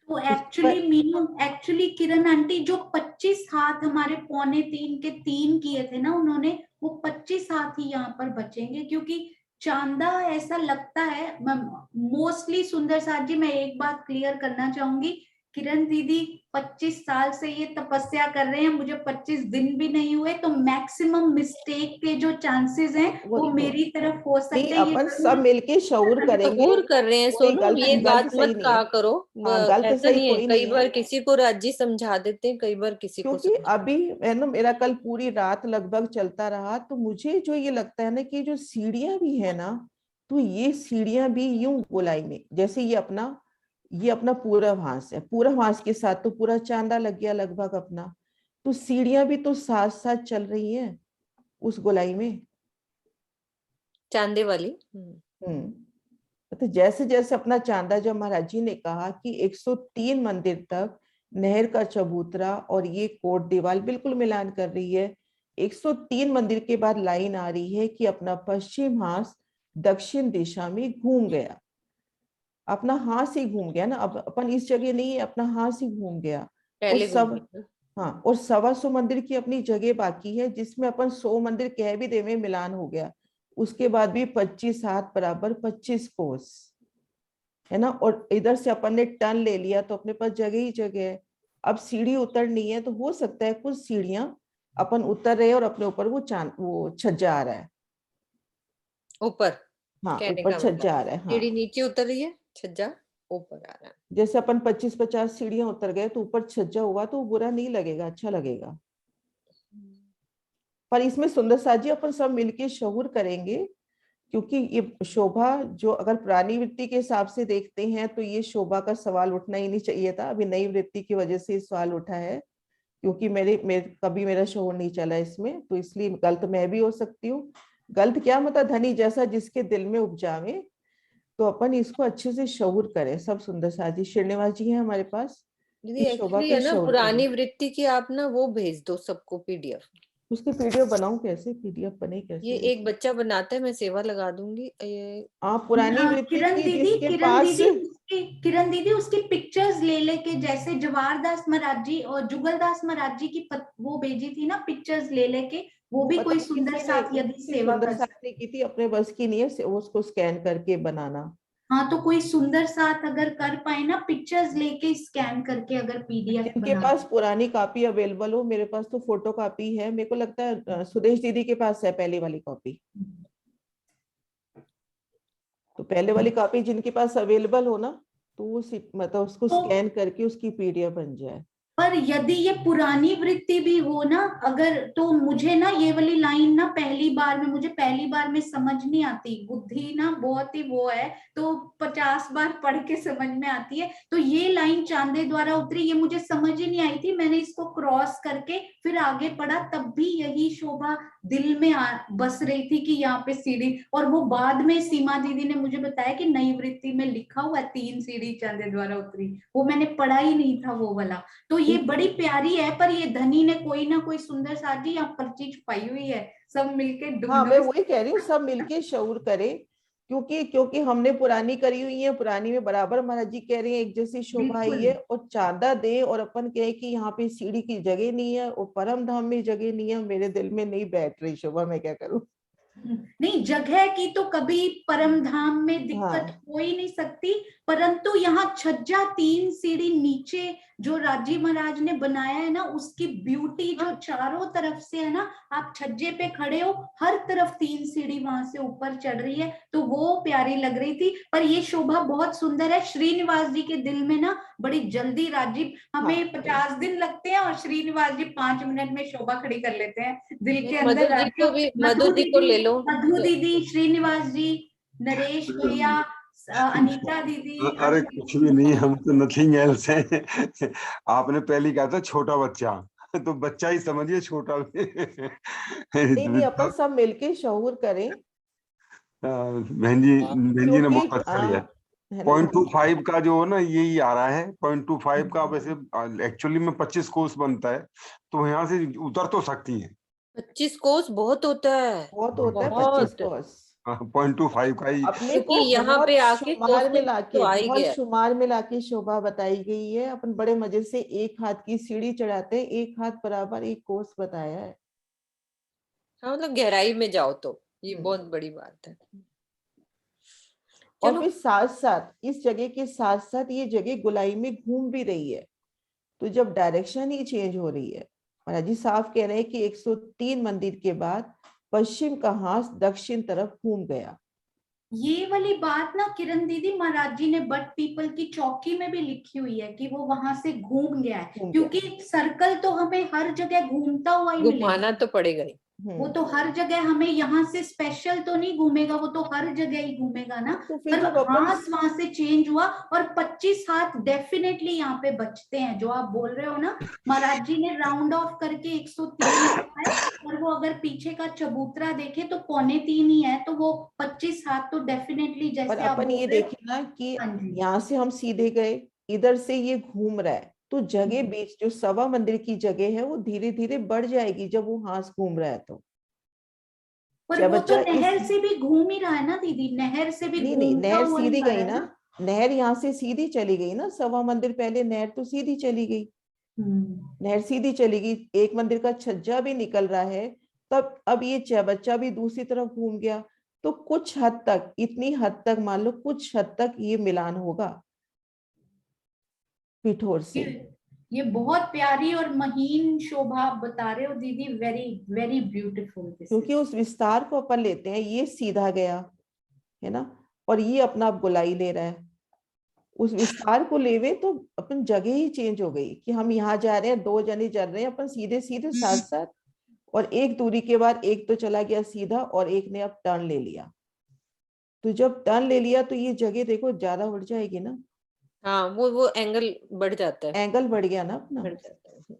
तो उसके बाद एक्चुअली किरण आंटी जो 25 हाथ हमारे 2.25 के 3 किए थे ना उन्होंने, वो 25 हाथ ही यहाँ पर बचेंगे, क्योंकि चांदा ऐसा लगता है मोस्टली। सुंदर साथ जी, मैं एक बात क्लियर करना चाहूंगी, किरण दीदी 25 साल से ये तपस्या कर रहे हैं, मुझे 25 दिन भी नहीं हुए, तो मैक्सिमम मिस्टेक के जो चांसेस हैं वो तो मेरी तरफ हो नहीं, सकते हैं। ये अपन सब मिलके शऊर करेंगे। सहूर कर रहे हैं कोई सोनू, गलत ये गलत बात सही मत नहीं है। कहा करो। हाँ गलत ऐसा सही नहीं है, कोई कई नहीं बार है, किसी को राजी समझा देते हैं, कई बार किसी को क्योंकि समझा। अभी है ना मेरा कल पूरी रात लगभग चलता रहा, तो मुझे जो ये लगता है ना कि जो सीढ़ियां भी है ना, तो ये सीढ़ियां भी यूं गोलाई में, जैसे ये अपना पूरा भांस है, पूरा भांस के साथ तो पूरा चांदा लग गया लगभग अपना, तो सीढ़ियां भी तो साथ साथ चल रही हैं उस गोलाई में। चांदे वाली। तो जैसे जैसे अपना चांदा, जब महाराज जी ने कहा कि 103 मंदिर तक नहर का चबूतरा और ये कोट दीवार बिल्कुल मिलान कर रही है, 103 मंदिर के बाद लाइन आ रही है कि अपना पश्चिम हांस दक्षिण दिशा में घूम गया। अपना हाथ से घूम गया ना, अब अपन इस जगह नहीं है, अपना हाथ से घूम गया। और पहले सब, घूमा था। हाँ, और 125 मंदिर की अपनी जगह बाकी है, जिसमें अपन 100 मंदिर कह भी देवे मिलान हो गया। उसके बाद भी 25 हाथ बराबर 25 कोस, है ना। और इधर से अपन ने टर्न ले लिया तो अपने पास जगह ही जगह है। अब सीढ़ी उतरनी है तो हो सकता है कुछ सीढ़ियां अपन उतर रहे हैं और अपने ऊपर वो छज्जा आ रहा है। ऊपर, हाँ, कहने ऊपर का मतलब छज्जा आ रहा है। हाँ, सीढ़ी नीचे उतर रही है, छज्जा ऊपर आ रहा है। जैसे अपन 25-50 सीढ़ियां उतर गए तो ऊपर छज्जा हुआ तो वो बुरा नहीं लगेगा, अच्छा लगेगा। पर इसमें सुंदर साथ जी अपन सब मिलके शहूर करेंगे, क्योंकि ये शोभा जो अगर पुरानी वृत्ति के हिसाब से देखते हैं तो ये शोभा का सवाल उठना ही नहीं चाहिए था। अभी नई वृत्ति की वजह से ये सवाल उठा है, क्योंकि मेरे कभी मेरा शोर नहीं चला इसमें, तो इसलिए गलत मैं भी हो सकती हूँ। गलत क्या मतलब, धनी जैसा जिसके दिल में उपजावे। तो अपन इसको अच्छे से शऊर करें। सब सुंदर साजी श्रीनिवास जी हैं हमारे पास, दीदी इस शोभा एक्चुअली का है ना, शऊर करें। पुरानी वृत्ति की आप ना वो भेज दो सबको पीडीएफ। उसकी पीडीएफ बनाऊं कैसे, पीडीएफ बने ये कैसे? एक बच्चा बनाता है, मैं सेवा लगा दूंगी ये। आप पुरानी वृत्ति किरण की दीदी, जिसके पास, किरण दीदी उसकी पिक्चर्स ले लेके, जैसे जवाहरदास महाराज जी और जुगलदास महाराज जी की वो भेजी थी ना पिक्चर्स ले लेके, वो भी पता कोई नहीं सुंदर किसी ने, साथ यदि किसी सेवा सुंदर कर साथ सकते। ने की थी, अपने बस की नहीं है उसको स्कैन करके बनाना। हाँ, तो कोई सुंदर साथ अगर कर पाए ना, पिक्चर्स लेके स्कैन करके अगर पीडीएफ जिनके बना। पास पुरानी कॉपी अवेलेबल हो, मेरे पास तो फोटो कॉपी है, मेरे को लगता है सुदेश दीदी के पास है पहली वाली कॉपी। तो पहले वाली कॉपी जिनके पास अवेलेबल हो ना, तो वो मतलब उसको तो स्कैन करके उसकी पीडीएफ बन जाए। पर यदि ये पुरानी वृत्ति भी हो ना अगर, तो मुझे ना ये वाली लाइन ना मुझे पहली बार में समझ नहीं आती, बुद्धि ना बहुत ही वो है, तो 50 बार पढ़ के समझ में आती है। तो ये लाइन चांदे द्वारा उतरी, ये मुझे समझ ही नहीं आई थी, मैंने इसको क्रॉस करके फिर आगे पढ़ा, तब भी यही शोभा दिल में बस रही थी कि यहाँ पे सीढ़ी। और वो बाद में सीमा दीदी ने मुझे बताया कि नई वृत्ति में लिखा हुआ 3 सीढ़ी चांदे द्वारा उतरी, वो मैंने पढ़ा ही नहीं था वो वाला। तो ये बड़ी प्यारी है, पर ये धनी ने कोई ना कोई सुंदर साजी यहाँ पर्ची छुपाई हुई है, सब मिलके हाँ, मैं ढूंढो। वही कह रही हूँ, सब मिलके शऊर करें। क्योंकि क्योंकि हमने पुरानी करी हुई है, पुरानी में बराबर महाराज जी कह रहे हैं एक जैसी शोभा आई बिल्कुल है, और चांदा दे और अपन कहे कि यहाँ पे सीढ़ी की जगह नहीं है और परम धाम में जगह नहीं है, मेरे दिल में नहीं बैठ रही शोभा, मैं क्या करूँ। नहीं, जगह की तो कभी परम धाम में दिक्कत हाँ, हो ही नहीं सकती, परंतु यहाँ छज्जा 3 सीढ़ी नीचे जो राजी महाराज ने बनाया है ना, उसकी ब्यूटी जो चारों तरफ से है ना, आप छज्जे पे खड़े हो, हर तरफ 3 सीढ़ी वहां से ऊपर चढ़ रही है, तो वो प्यारी लग रही थी। पर ये शोभा बहुत सुंदर है। श्रीनिवास जी के दिल में ना बड़ी जल्दी, राजीव हाँ, हमें 50 दिन लगते हैं और श्रीनिवास जी 5 मिनट में शोभा खड़ी कर लेते हैं दिल के मधु अंदर। जी को भी, मधु मधु जी को दीदी, ले लो। मधु दीदी, श्रीनिवास जी, नरेश भैया, अनीता दीदी, अरे कुछ भी नहीं, हम तो नथिंग एल्स हैं। आपने पहले कहा था छोटा बच्चा, तो बच्चा ही समझिए, छोटा भी। नहीं, अपन सब मिलके शऊर करें। बहन जी ने क्योंकि बहुत अच्छा लिया। है ना, 0.25 का जो है ना, यही आ रहा है 0.25 का। वैसे एक्चुअली में 25 कोर्स बनता है, तो यहाँ से उतर तो सकती है। 25 कोस बहुत होता है, बहुत होता है 25 बहुत। कोस। 0.25 का ही। अपने क्योंकि को यहाँ पे बहुत आके कोस शुमार में में लाके, तो आ ही बहुत गया। शुमार में लाके शोभा बताई गई है। अपन बड़े मजे से एक हाथ की सीढ़ी चढ़ाते हैं, एक हाथ बराबर एक कोस बताया है। हाँ, मतलब गहराई में जाओ तो ये बहुत हम्म। बड़ी बात है। और चलो, फिर साथ साथ इस जगह के साथ साथ ये जगह गुलाई में घूम भी रही है। तो जब डायरेक्शन ही चेंज हो रही है, महाराज जी साफ कह रहे हैं कि 103 मंदिर के बाद पश्चिम का हाथ दक्षिण तरफ घूम गया। ये वाली बात ना किरण दीदी महाराज जी ने बट पीपल की चौकी में भी लिखी हुई है कि वो वहां से घूम गया है, घूम गया। क्योंकि सर्कल तो हमें हर जगह घूमता हुआ ही मिलेगा। घुमाना तो पड़ेगा ही। वो तो हर जगह, हमें यहाँ से स्पेशल तो नहीं घूमेगा, वो तो हर जगह ही घूमेगा ना। तो फिर पर जब अपन, हाथ वहां से चेंज हुआ, और 25 हाथ डेफिनेटली यहाँ पे बचते हैं, जो आप बोल रहे हो ना। महाराज जी ने राउंड ऑफ करके 103 है, और वो अगर पीछे का चबूतरा देखे तो 2.25 ही है, तो वो 25 हाथ तो डेफिनेटली, पर जैसे आप अपन बोल ये रहे हो। देखे ना कि हाँ जी। यहाँ से हम सीधे गए, इधर से ये घूम रहा है, तो जगह बीच जो सवा मंदिर की जगह है वो धीरे धीरे बढ़ जाएगी जब वो हाथ घूम रहा है। तो पर चाहे वो तो बच्चा इस, नहर से भी घूम ही रहा है ना दीदी, नहर से भी नहीं नहीं, घूमता नहर हुआ ही सीधी आ गई रहा है ना, ना। नहर यहाँ से सीधी चली गई ना, सवा मंदिर पहले नहर तो सीधी चली गई, नहर सीधी चली गई, एक मंदिर का छज्जा भी निकल रहा है, तब अब ये बच्चा भी दूसरी तरफ घूम गया, तो कुछ हद तक, इतनी हद तक मान लो कुछ हद तक ये मिलान होगा पिठोर से। ये बहुत प्यारी और महीन शोभा आप बता रहे हो दीदी, वेरी वेरी ब्यूटीफुल। क्योंकि उस विस्तार को अपन लेते हैं, ये सीधा गया है ना, और ये अपना अब गोलाई ले रहा है, उस विस्तार को लेवे तो अपन जगह ही चेंज हो गई कि हम यहाँ जा रहे हैं, दो जने चल रहे हैं अपन सीधे सीधे साथ साथ, और एक दूरी के बाद एक तो चला गया सीधा और एक ने अब टर्न ले लिया, तो जब टर्न ले लिया तो ये जगह देखो ज्यादा बढ़ जाएगी ना। हाँ, वो एंगल बढ़ जाता है, एंगल बढ़ गया ना अपना। बढ़ जाता है।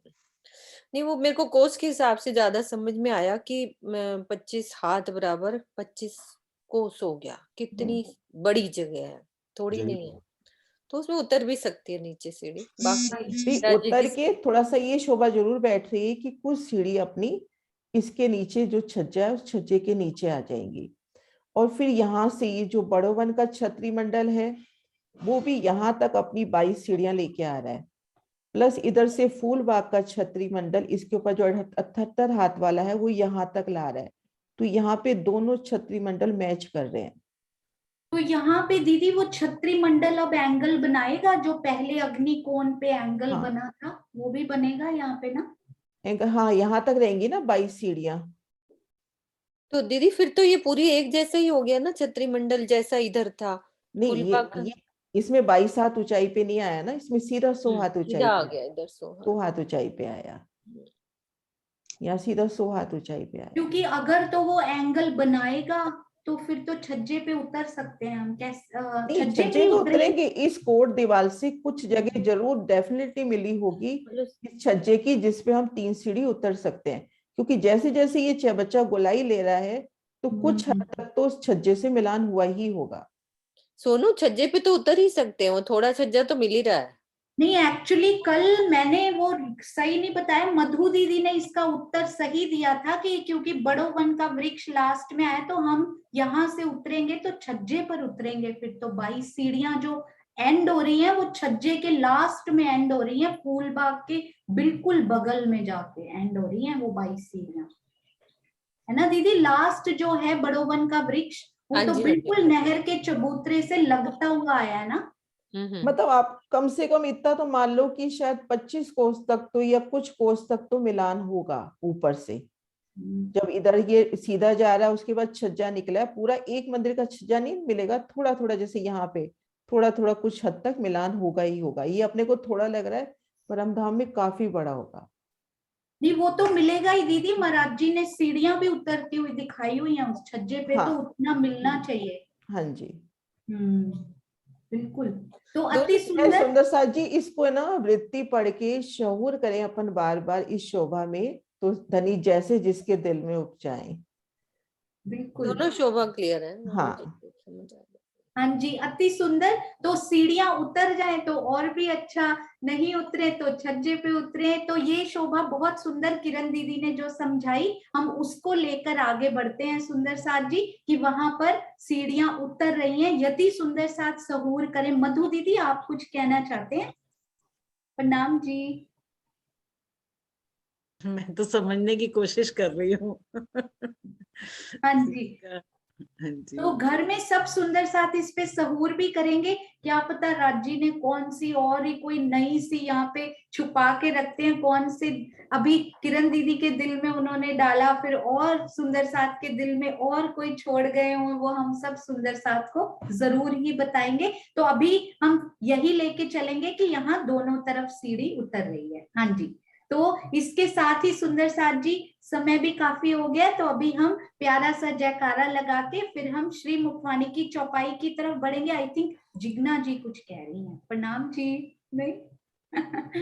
नहीं, वो मेरे को कोस के हिसाब से ज्यादा समझ में आया कि 25 हाथ बराबर 25 कोस हो गया, कितनी बड़ी जगह है, थोड़ी जी नहीं है, तो उसमें उतर भी सकती है नीचे सीढ़ी। बाकी भी राजी उतर जी के थोड़ा सा ये शोभा जरूर बैठ रही है कि कुछ सीढ़ी अपनी इसके नीचे जो छज्जा है उस छज्जे के नीचे आ जाएंगी, और फिर यहाँ से ये जो बड़ोवन का छत्री मंडल है वो भी यहाँ तक अपनी 22 सीढ़ियां लेके आ रहा है, प्लस इधर से फूल बाग का छत्री मंडल इसके ऊपर जो 78 हाथ वाला है वो यहाँ तक ला रहा है, तो यहाँ पे दोनों छत्री मंडल मैच कर रहे हैं। तो यहाँ पे दीदी वो छत्री मंडल अब एंगल बनाएगा, जो पहले अग्निकोण पे एंगल हाँ बना था वो भी बनेगा यहाँ पे ना? हाँ यहाँ तक रहेंगी ना 22 सीढ़ियां। तो दीदी फिर तो ये पूरी एक जैसा ही हो गया ना, छत्री मंडल जैसा इधर था नहीं फूलबाग का। ये इसमें 22 हाथ ऊंचाई पे नहीं आया ना, इसमें सीधा 100 हाथ ऊंचाई सीधा आ पे, गया इधर 100 100 हाथ ऊंचाई पे आया, यहाँ सीधा 100 हाथ ऊंचाई पे आया। क्योंकि अगर तो वो एंगल बनाएगा तो फिर तो छज्जे पे उतर सकते हैं हम, कैसे नहीं छज्जे पे छज्जे ही पे उतरेंगे? उतरेंगे, इस कोट दीवार से कुछ जगह जरूर डेफिनेटली मिली होगी इस छज्जे की जिसपे हम 3 सीढ़ी उतर सकते हैं, क्योंकि जैसे जैसे ये बच्चा गोलाई ले रहा है तो कुछ हद तक तो उस छज्जे से मिलान हुआ ही होगा। सोनू, छज्जे पे तो उतर ही सकते हैं, वो थोड़ा छज्जा तो मिल ही रहा है। नहीं, एक्चुअली कल मैंने वो सही नहीं बताया, मधु दीदी ने इसका उत्तर सही दिया था कि क्योंकि बड़ो वन का वृक्ष लास्ट में आए तो हम यहाँ से उतरेंगे तो छज्जे पर उतरेंगे, फिर तो 22 सीढ़ियां जो एंड हो रही हैं वो छज्जे के लास्ट में एंड हो रही हैं, फूलबाग के बिल्कुल बगल में जाके एंड हो रही हैं वो 22 सीढ़ियां, है ना दीदी? लास्ट जो है बड़ो वन का वृक्ष वो हाँ तो जी, हाँ जी। बिल्कुल नहर के चबूतरे से लगता हुआ आया है ना? मतलब आप कम से कम इतना तो मान लो कि शायद 25 कोस तक तो या कुछ कोस तक तो मिलान होगा ऊपर से, जब इधर ये सीधा जा रहा है उसके बाद छज्जा निकला है, पूरा एक मंदिर का छज्जा नहीं मिलेगा, थोड़ा थोड़ा जैसे यहाँ पे थोड़ा थोड़ा कुछ हद तक मिलान होगा ही होगा, ये अपने को थोड़ा लग रहा है परमधाम में काफी बड़ा होगा। नहीं, वो तो मिलेगा ही दीदी, महाराज जी ने सीढ़ियां भी उतरती हुई दिखाई हुई हैं उस छज्जे पे, तो हाँ उतना मिलना चाहिए। हाँ जी। बिल्कुल। तो दोनों अति सुंदर। सुंदर साथ जी इसको ना वृत्ति पढ़ के शहूर करें अपन बार बार इस शोभा में, तो धनी जैसे जिसके दिल में उपजाए। बिल्कुल। दोनों शोभा क्लियर है। हाँ समझ आ गया। हाँ जी, अति सुंदर। तो सीढ़ियां उतर जाए तो और भी अच्छा, नहीं उतरे तो छज्जे पे उतरे, तो ये शोभा बहुत सुंदर किरण दीदी ने जो समझाई, हम उसको लेकर आगे बढ़ते हैं सुंदर साथ जी, कि वहां पर सीढ़ियां उतर रही हैं। यति सुंदर साथ सहूर करें। मधु दीदी आप कुछ कहना चाहते हैं? प्रणाम जी। मैं तो समझने की कोशिश कर रही हूँ। हाँ जी। हाँ जी। तो घर में सब सुंदर साथ इस पे सहूर भी करेंगे, क्या पता राजी ने कौन सी और ही कोई नई सी यहाँ पे छुपा के रखते हैं, कौन से अभी किरण दीदी के दिल में उन्होंने डाला, फिर और सुंदर साथ के दिल में और कोई छोड़ गए हो, वो हम सब सुंदर साथ को जरूर ही बताएंगे। तो अभी हम यही लेके चलेंगे कि यहाँ दोनों तरफ सीढ़ी उतर रही है। हाँ जी। तो इसके साथ ही सुंदर साथ जी समय भी काफी हो गया, तो अभी हम प्यारा सा जयकारा लगा के फिर हम श्री मुखवानी की चौपाई की तरफ बढ़ेंगे। आई थिंक जिग्ना जी कुछ कह रही हैं। प्रणाम जी। नहीं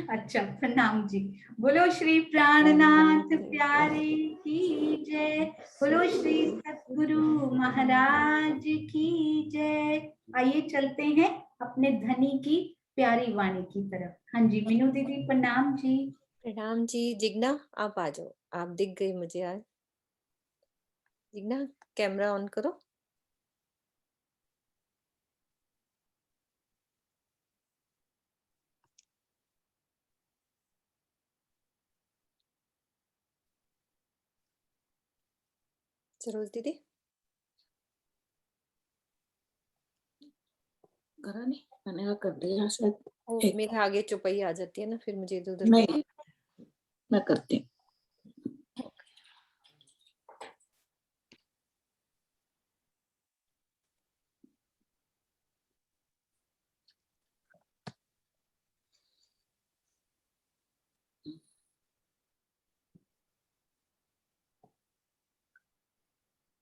अच्छा, प्रणाम जी। बोलो श्री प्राणनाथ प्यारे की जय, बोलो श्री सतगुरु महाराज की जय। आइए चलते हैं अपने धनी की प्यारी वाणी की तरफ। हाँ जी मीनू दीदी प्रणाम जी। प्रणाम जी। जिग्ना, आप आ जाओ, आप दिख गई मुझे आज। जिग्ना, कैमरा ऑन करो। सरोज दीदी। करा नहीं, मैंने कहा कर दिया शायद। वो एक मेरे आगे चौपाई आ जाती है ना, फिर मुझे इधर उधर नहीं, मैं करती हूँ।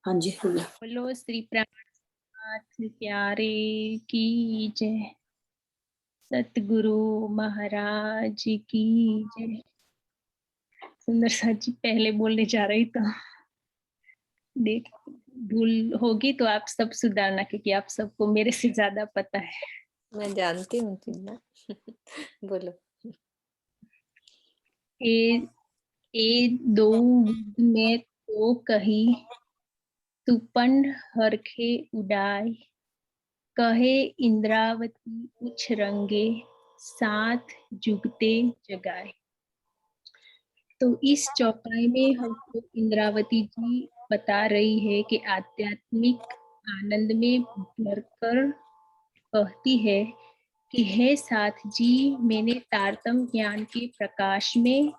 हाँ जी, हो गया। बोलो श्री प्राणनाथ प्यारे की जय, सतगुरु महाराज की जय। सुंदर सा जी पहले बोलने जा रही तो देख भूल होगी तो आप सब सुधारना, क्योंकि आप सबको मेरे से ज्यादा पता है। मैं जानती हूँ चिन्ना। बोलो। ए दो में तो कही, तुपन हरखे उड़ाए, कहे इंद्रावती उछ रंगे, साथ जुगते जगाए। तो इस चौपाई में हमको इंद्रावती जी बता रही है कि आध्यात्मिक आनंद में भरकर कहती है कि हे साथ जी, मैंने तारतम ज्ञान के प्रकाश में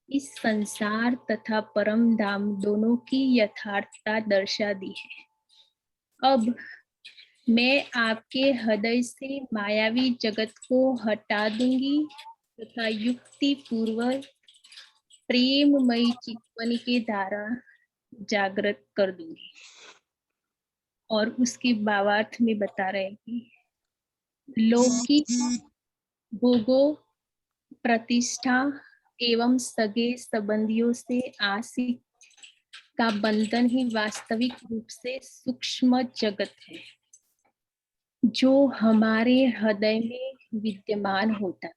इस संसार तथा परम धाम दोनों की यथार्थता दर्शा दी है। अब मैं आपके हृदय से मायावी जगत को हटा दूंगी तथा युक्ति पूर्वक प्रेममयी चितवन के धारा जागृत कर दूंगी। और उसके भावार्थ में बता रहे हैं कि लौकिक भोगों, प्रतिष्ठा एवं सगे संबंधियों से आशिक का बंधन ही वास्तविक रूप से सूक्ष्म जगत है, जो हमारे हृदय में विद्यमान होता है।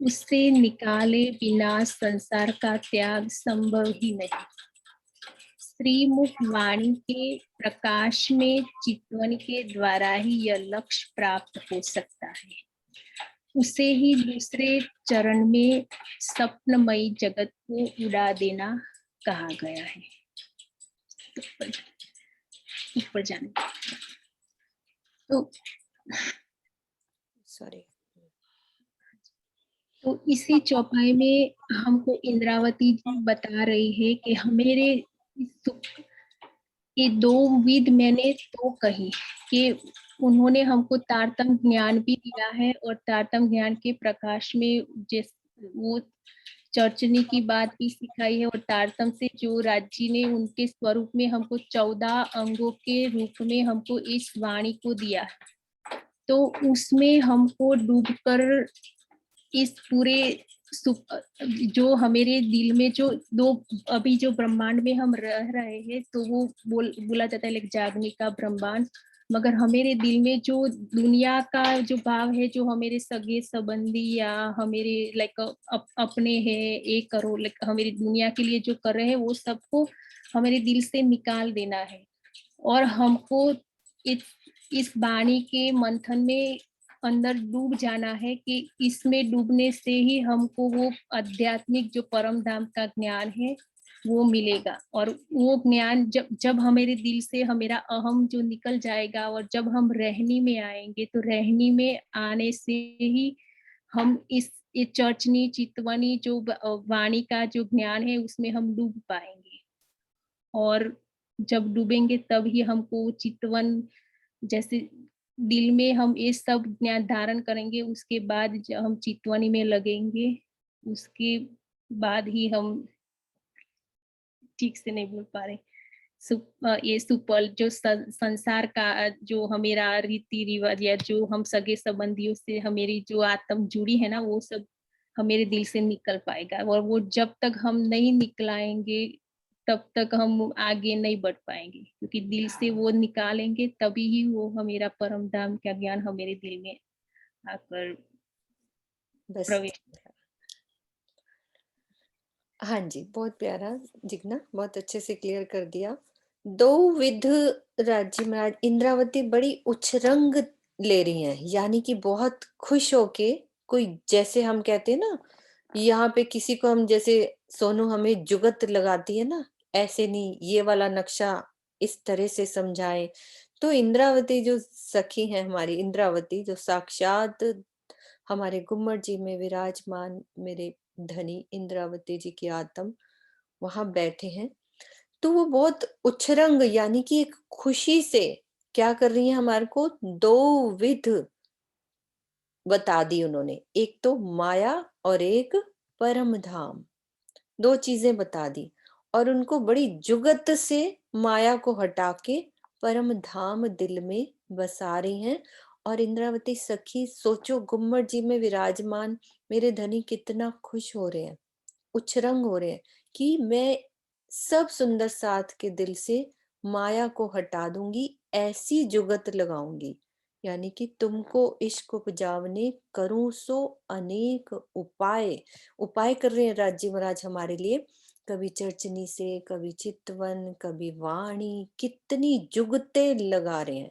उससे निकाले बिना संसार का त्याग संभव ही नहीं। श्रीमुख वाणी के प्रकाश में चितवन के द्वारा ही यह लक्ष्य प्राप्त हो सकता है। उसे ही दूसरे चरण में स्वप्नमयी जगत को उड़ा देना कहा गया है। ऊपर जाने तो सॉरी। तो इसी चौपाई में हमको इंद्रावती जी बता रही है कि हमेरे ये दो विध मैंने तो कही कि उन्होंने हमको तारतम ज्ञान भी दिया है, और तारतम ज्ञान के प्रकाश में जिस वो चर्चनी की बात भी सिखाई है, और तारतम से जो राज्य ने उनके स्वरूप में हमको 14 अंगों के रूप में हमको इस वाणी को दिया है। तो उसमें हमको डूबकर इस पूरे जो हमारे दिल में जो दो अभी जो ब्रह्मांड में हम रह रहे हैं, तो वो बोला जाता है लाइक जागने का ब्रह्मांड, मगर हमारे दिल में जो दुनिया का जो भाव है, जो हमारे सगे संबंधी या हमारे लाइक अपने हैं, एक करो लाइक हमारी दुनिया के लिए जो कर रहे हैं, वो सबको हमारे दिल से निकाल देना है। और हमको इस वाणी के मंथन में अंदर डूब जाना है कि इसमें डूबने से ही हमको वो आध्यात्मिक जो परम धाम का ज्ञान है वो मिलेगा। और वो ज्ञान जब हमारे दिल से हमारा अहम जो निकल जाएगा, और जब हम रहनी में आएंगे, तो रहनी में आने से ही हम इस चर्चनी चितवनी जो वाणी का जो ज्ञान है उसमें हम डूब पाएंगे। और जब डूबेंगे तब ही हमको चितवन जैसे दिल में हम ये सब ज्ञान धारण करेंगे, उसके बाद जब हम चितवनी में लगेंगे, उसके बाद ही हम ठीक से नहीं बोल पा रहे ये सुपल जो संसार का जो हमेरा रीति रिवाज या जो हम सगे संबंधियों से हमेरी जो आत्म जुड़ी है ना, वो सब हमारे दिल से निकल पाएगा। और वो जब तक हम नहीं निकलाएंगे तब तक हम आगे नहीं बढ़ पाएंगे, क्योंकि दिल से वो निकालेंगे तभी ही वो हमेरा परम धाम का ज्ञान हमारे दिल में आकर बस। प्रवेश। हाँ जी, बहुत प्यारा जिग्ना, बहुत अच्छे से क्लियर कर दिया। दो विध राज्य में इंद्रावती बड़ी उछरंग ले रही हैं, यानी कि बहुत खुश होके, कोई जैसे हम कहते हैं ना, यहाँ पे किसी को हम जैसे सोनू हमें जुगत लगाती है ना, ऐसे नहीं, ये वाला नक्शा इस तरह से समझाए। तो इंद्रावती जो सखी है हमारी, इंद्रावती जो साक्षात हमारे गुम्मट जी में विराजमान मेरे धनी इंद्रावती जी की आत्म वहां बैठे हैं। तो वो बहुत उच्छृंग यानी कि एक खुशी से क्या कर रही है, हमारे को दो विध बता दी उन्होंने, एक तो माया और एक परम धाम, दो चीजें बता दी। और उनको बड़ी जुगत से माया को हटा के परम धाम दिल में बसा रही हैं। और इंद्रावती सखी सोचो, गुम्मट जी में विराजमान मेरे धनी कितना खुश हो रहे हैं, उच्छृंग हो रहे हैं कि मैं सब सुंदर साथ के दिल से माया को हटा दूंगी, ऐसी जुगत लगाऊंगी। यानी कि तुमको इश्क उपजावने करूं सो अनेक उपाय। उपाय कर रहे हैं राज्य महाराज हमारे लिए, कभी चर्चनी से, कभी चितवन, कभी वाणी, कितनी जुगते लगा रहे हैं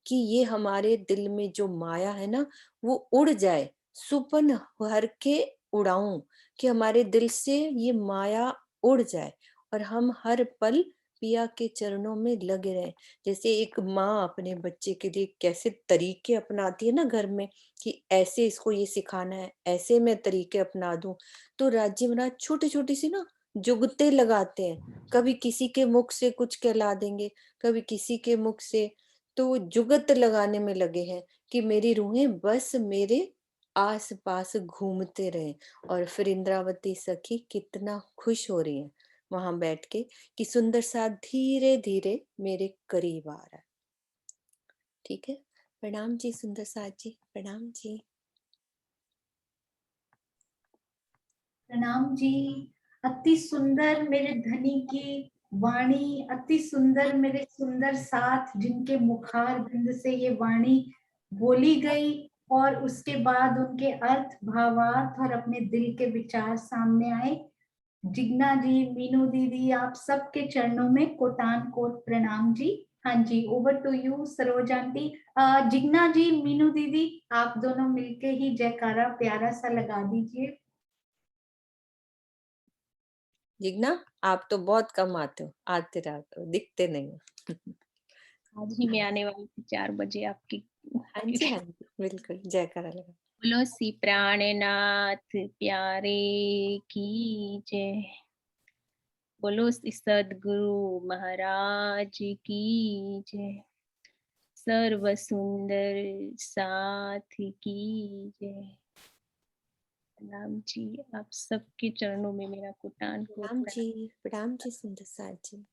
कि ये हमारे दिल में जो माया है ना वो उड़ जाए, सुपन भर के उड़ाऊं कि हमारे दिल से ये माया उड़ जाए और हम हर पल पिया के चरणों में लगे रहें। जैसे एक माँ अपने बच्चे के लिए कैसे तरीके अपनाती है ना घर में कि ऐसे इसको ये सिखाना है, ऐसे मैं तरीके अपना दूं। तो राज्य महाराज छोटी छोटी सी ना जुगते लगाते हैं, कभी किसी के मुख से कुछ कहला देंगे, कभी किसी के मुख से। तो वो जुगत लगाने में लगे हैं कि मेरी रूहें बस मेरे आस पास घूमते रहे। और फिर इंद्रावती सखी कितना खुश हो रही है वहां बैठ के कि सुंदर सा धीरे धीरे मेरे करीब आ रहा है। ठीक है, प्रणाम जी सुंदर साथ जी, प्रणाम जी। प्रणाम जी। अति सुंदर मेरे धनी की वाणी, अति सुंदर मेरे सुंदर साथ जिनके मुखार बिंद से ये वाणी बोली गई और उसके बाद उनके अर्थ भावार्थ और अपने दिल के विचार सामने आए। जिग्ना जी, मीनू दीदी, आप सबके चरणों में कोटान कोट प्रणाम जी। हाँ जी, over to you Saroj aunty. Jigna ji, Meenu दीदी, आप दोनों मिलके ही जयकारा प्यारा सा लगा दीजिए। जिग्ना, आप तो बहुत कम आते हो, आते रहते हो, दिखते नहीं हो। आज ही मैं आने वाली थी 4 बजे आपकी। हाँ जी हाँ जी, बिल्कुल जयकारा लगा। बोलो श्री प्राणनाथ प्यारे की जय। बोलो श्री सदगुरु महाराज की जय। सर्व सुंदर साथ की जय। प्रणाम जी, आप सबके चरणों में मेरा कोटान कोट प्रणाम जी सुंदर साथ जी।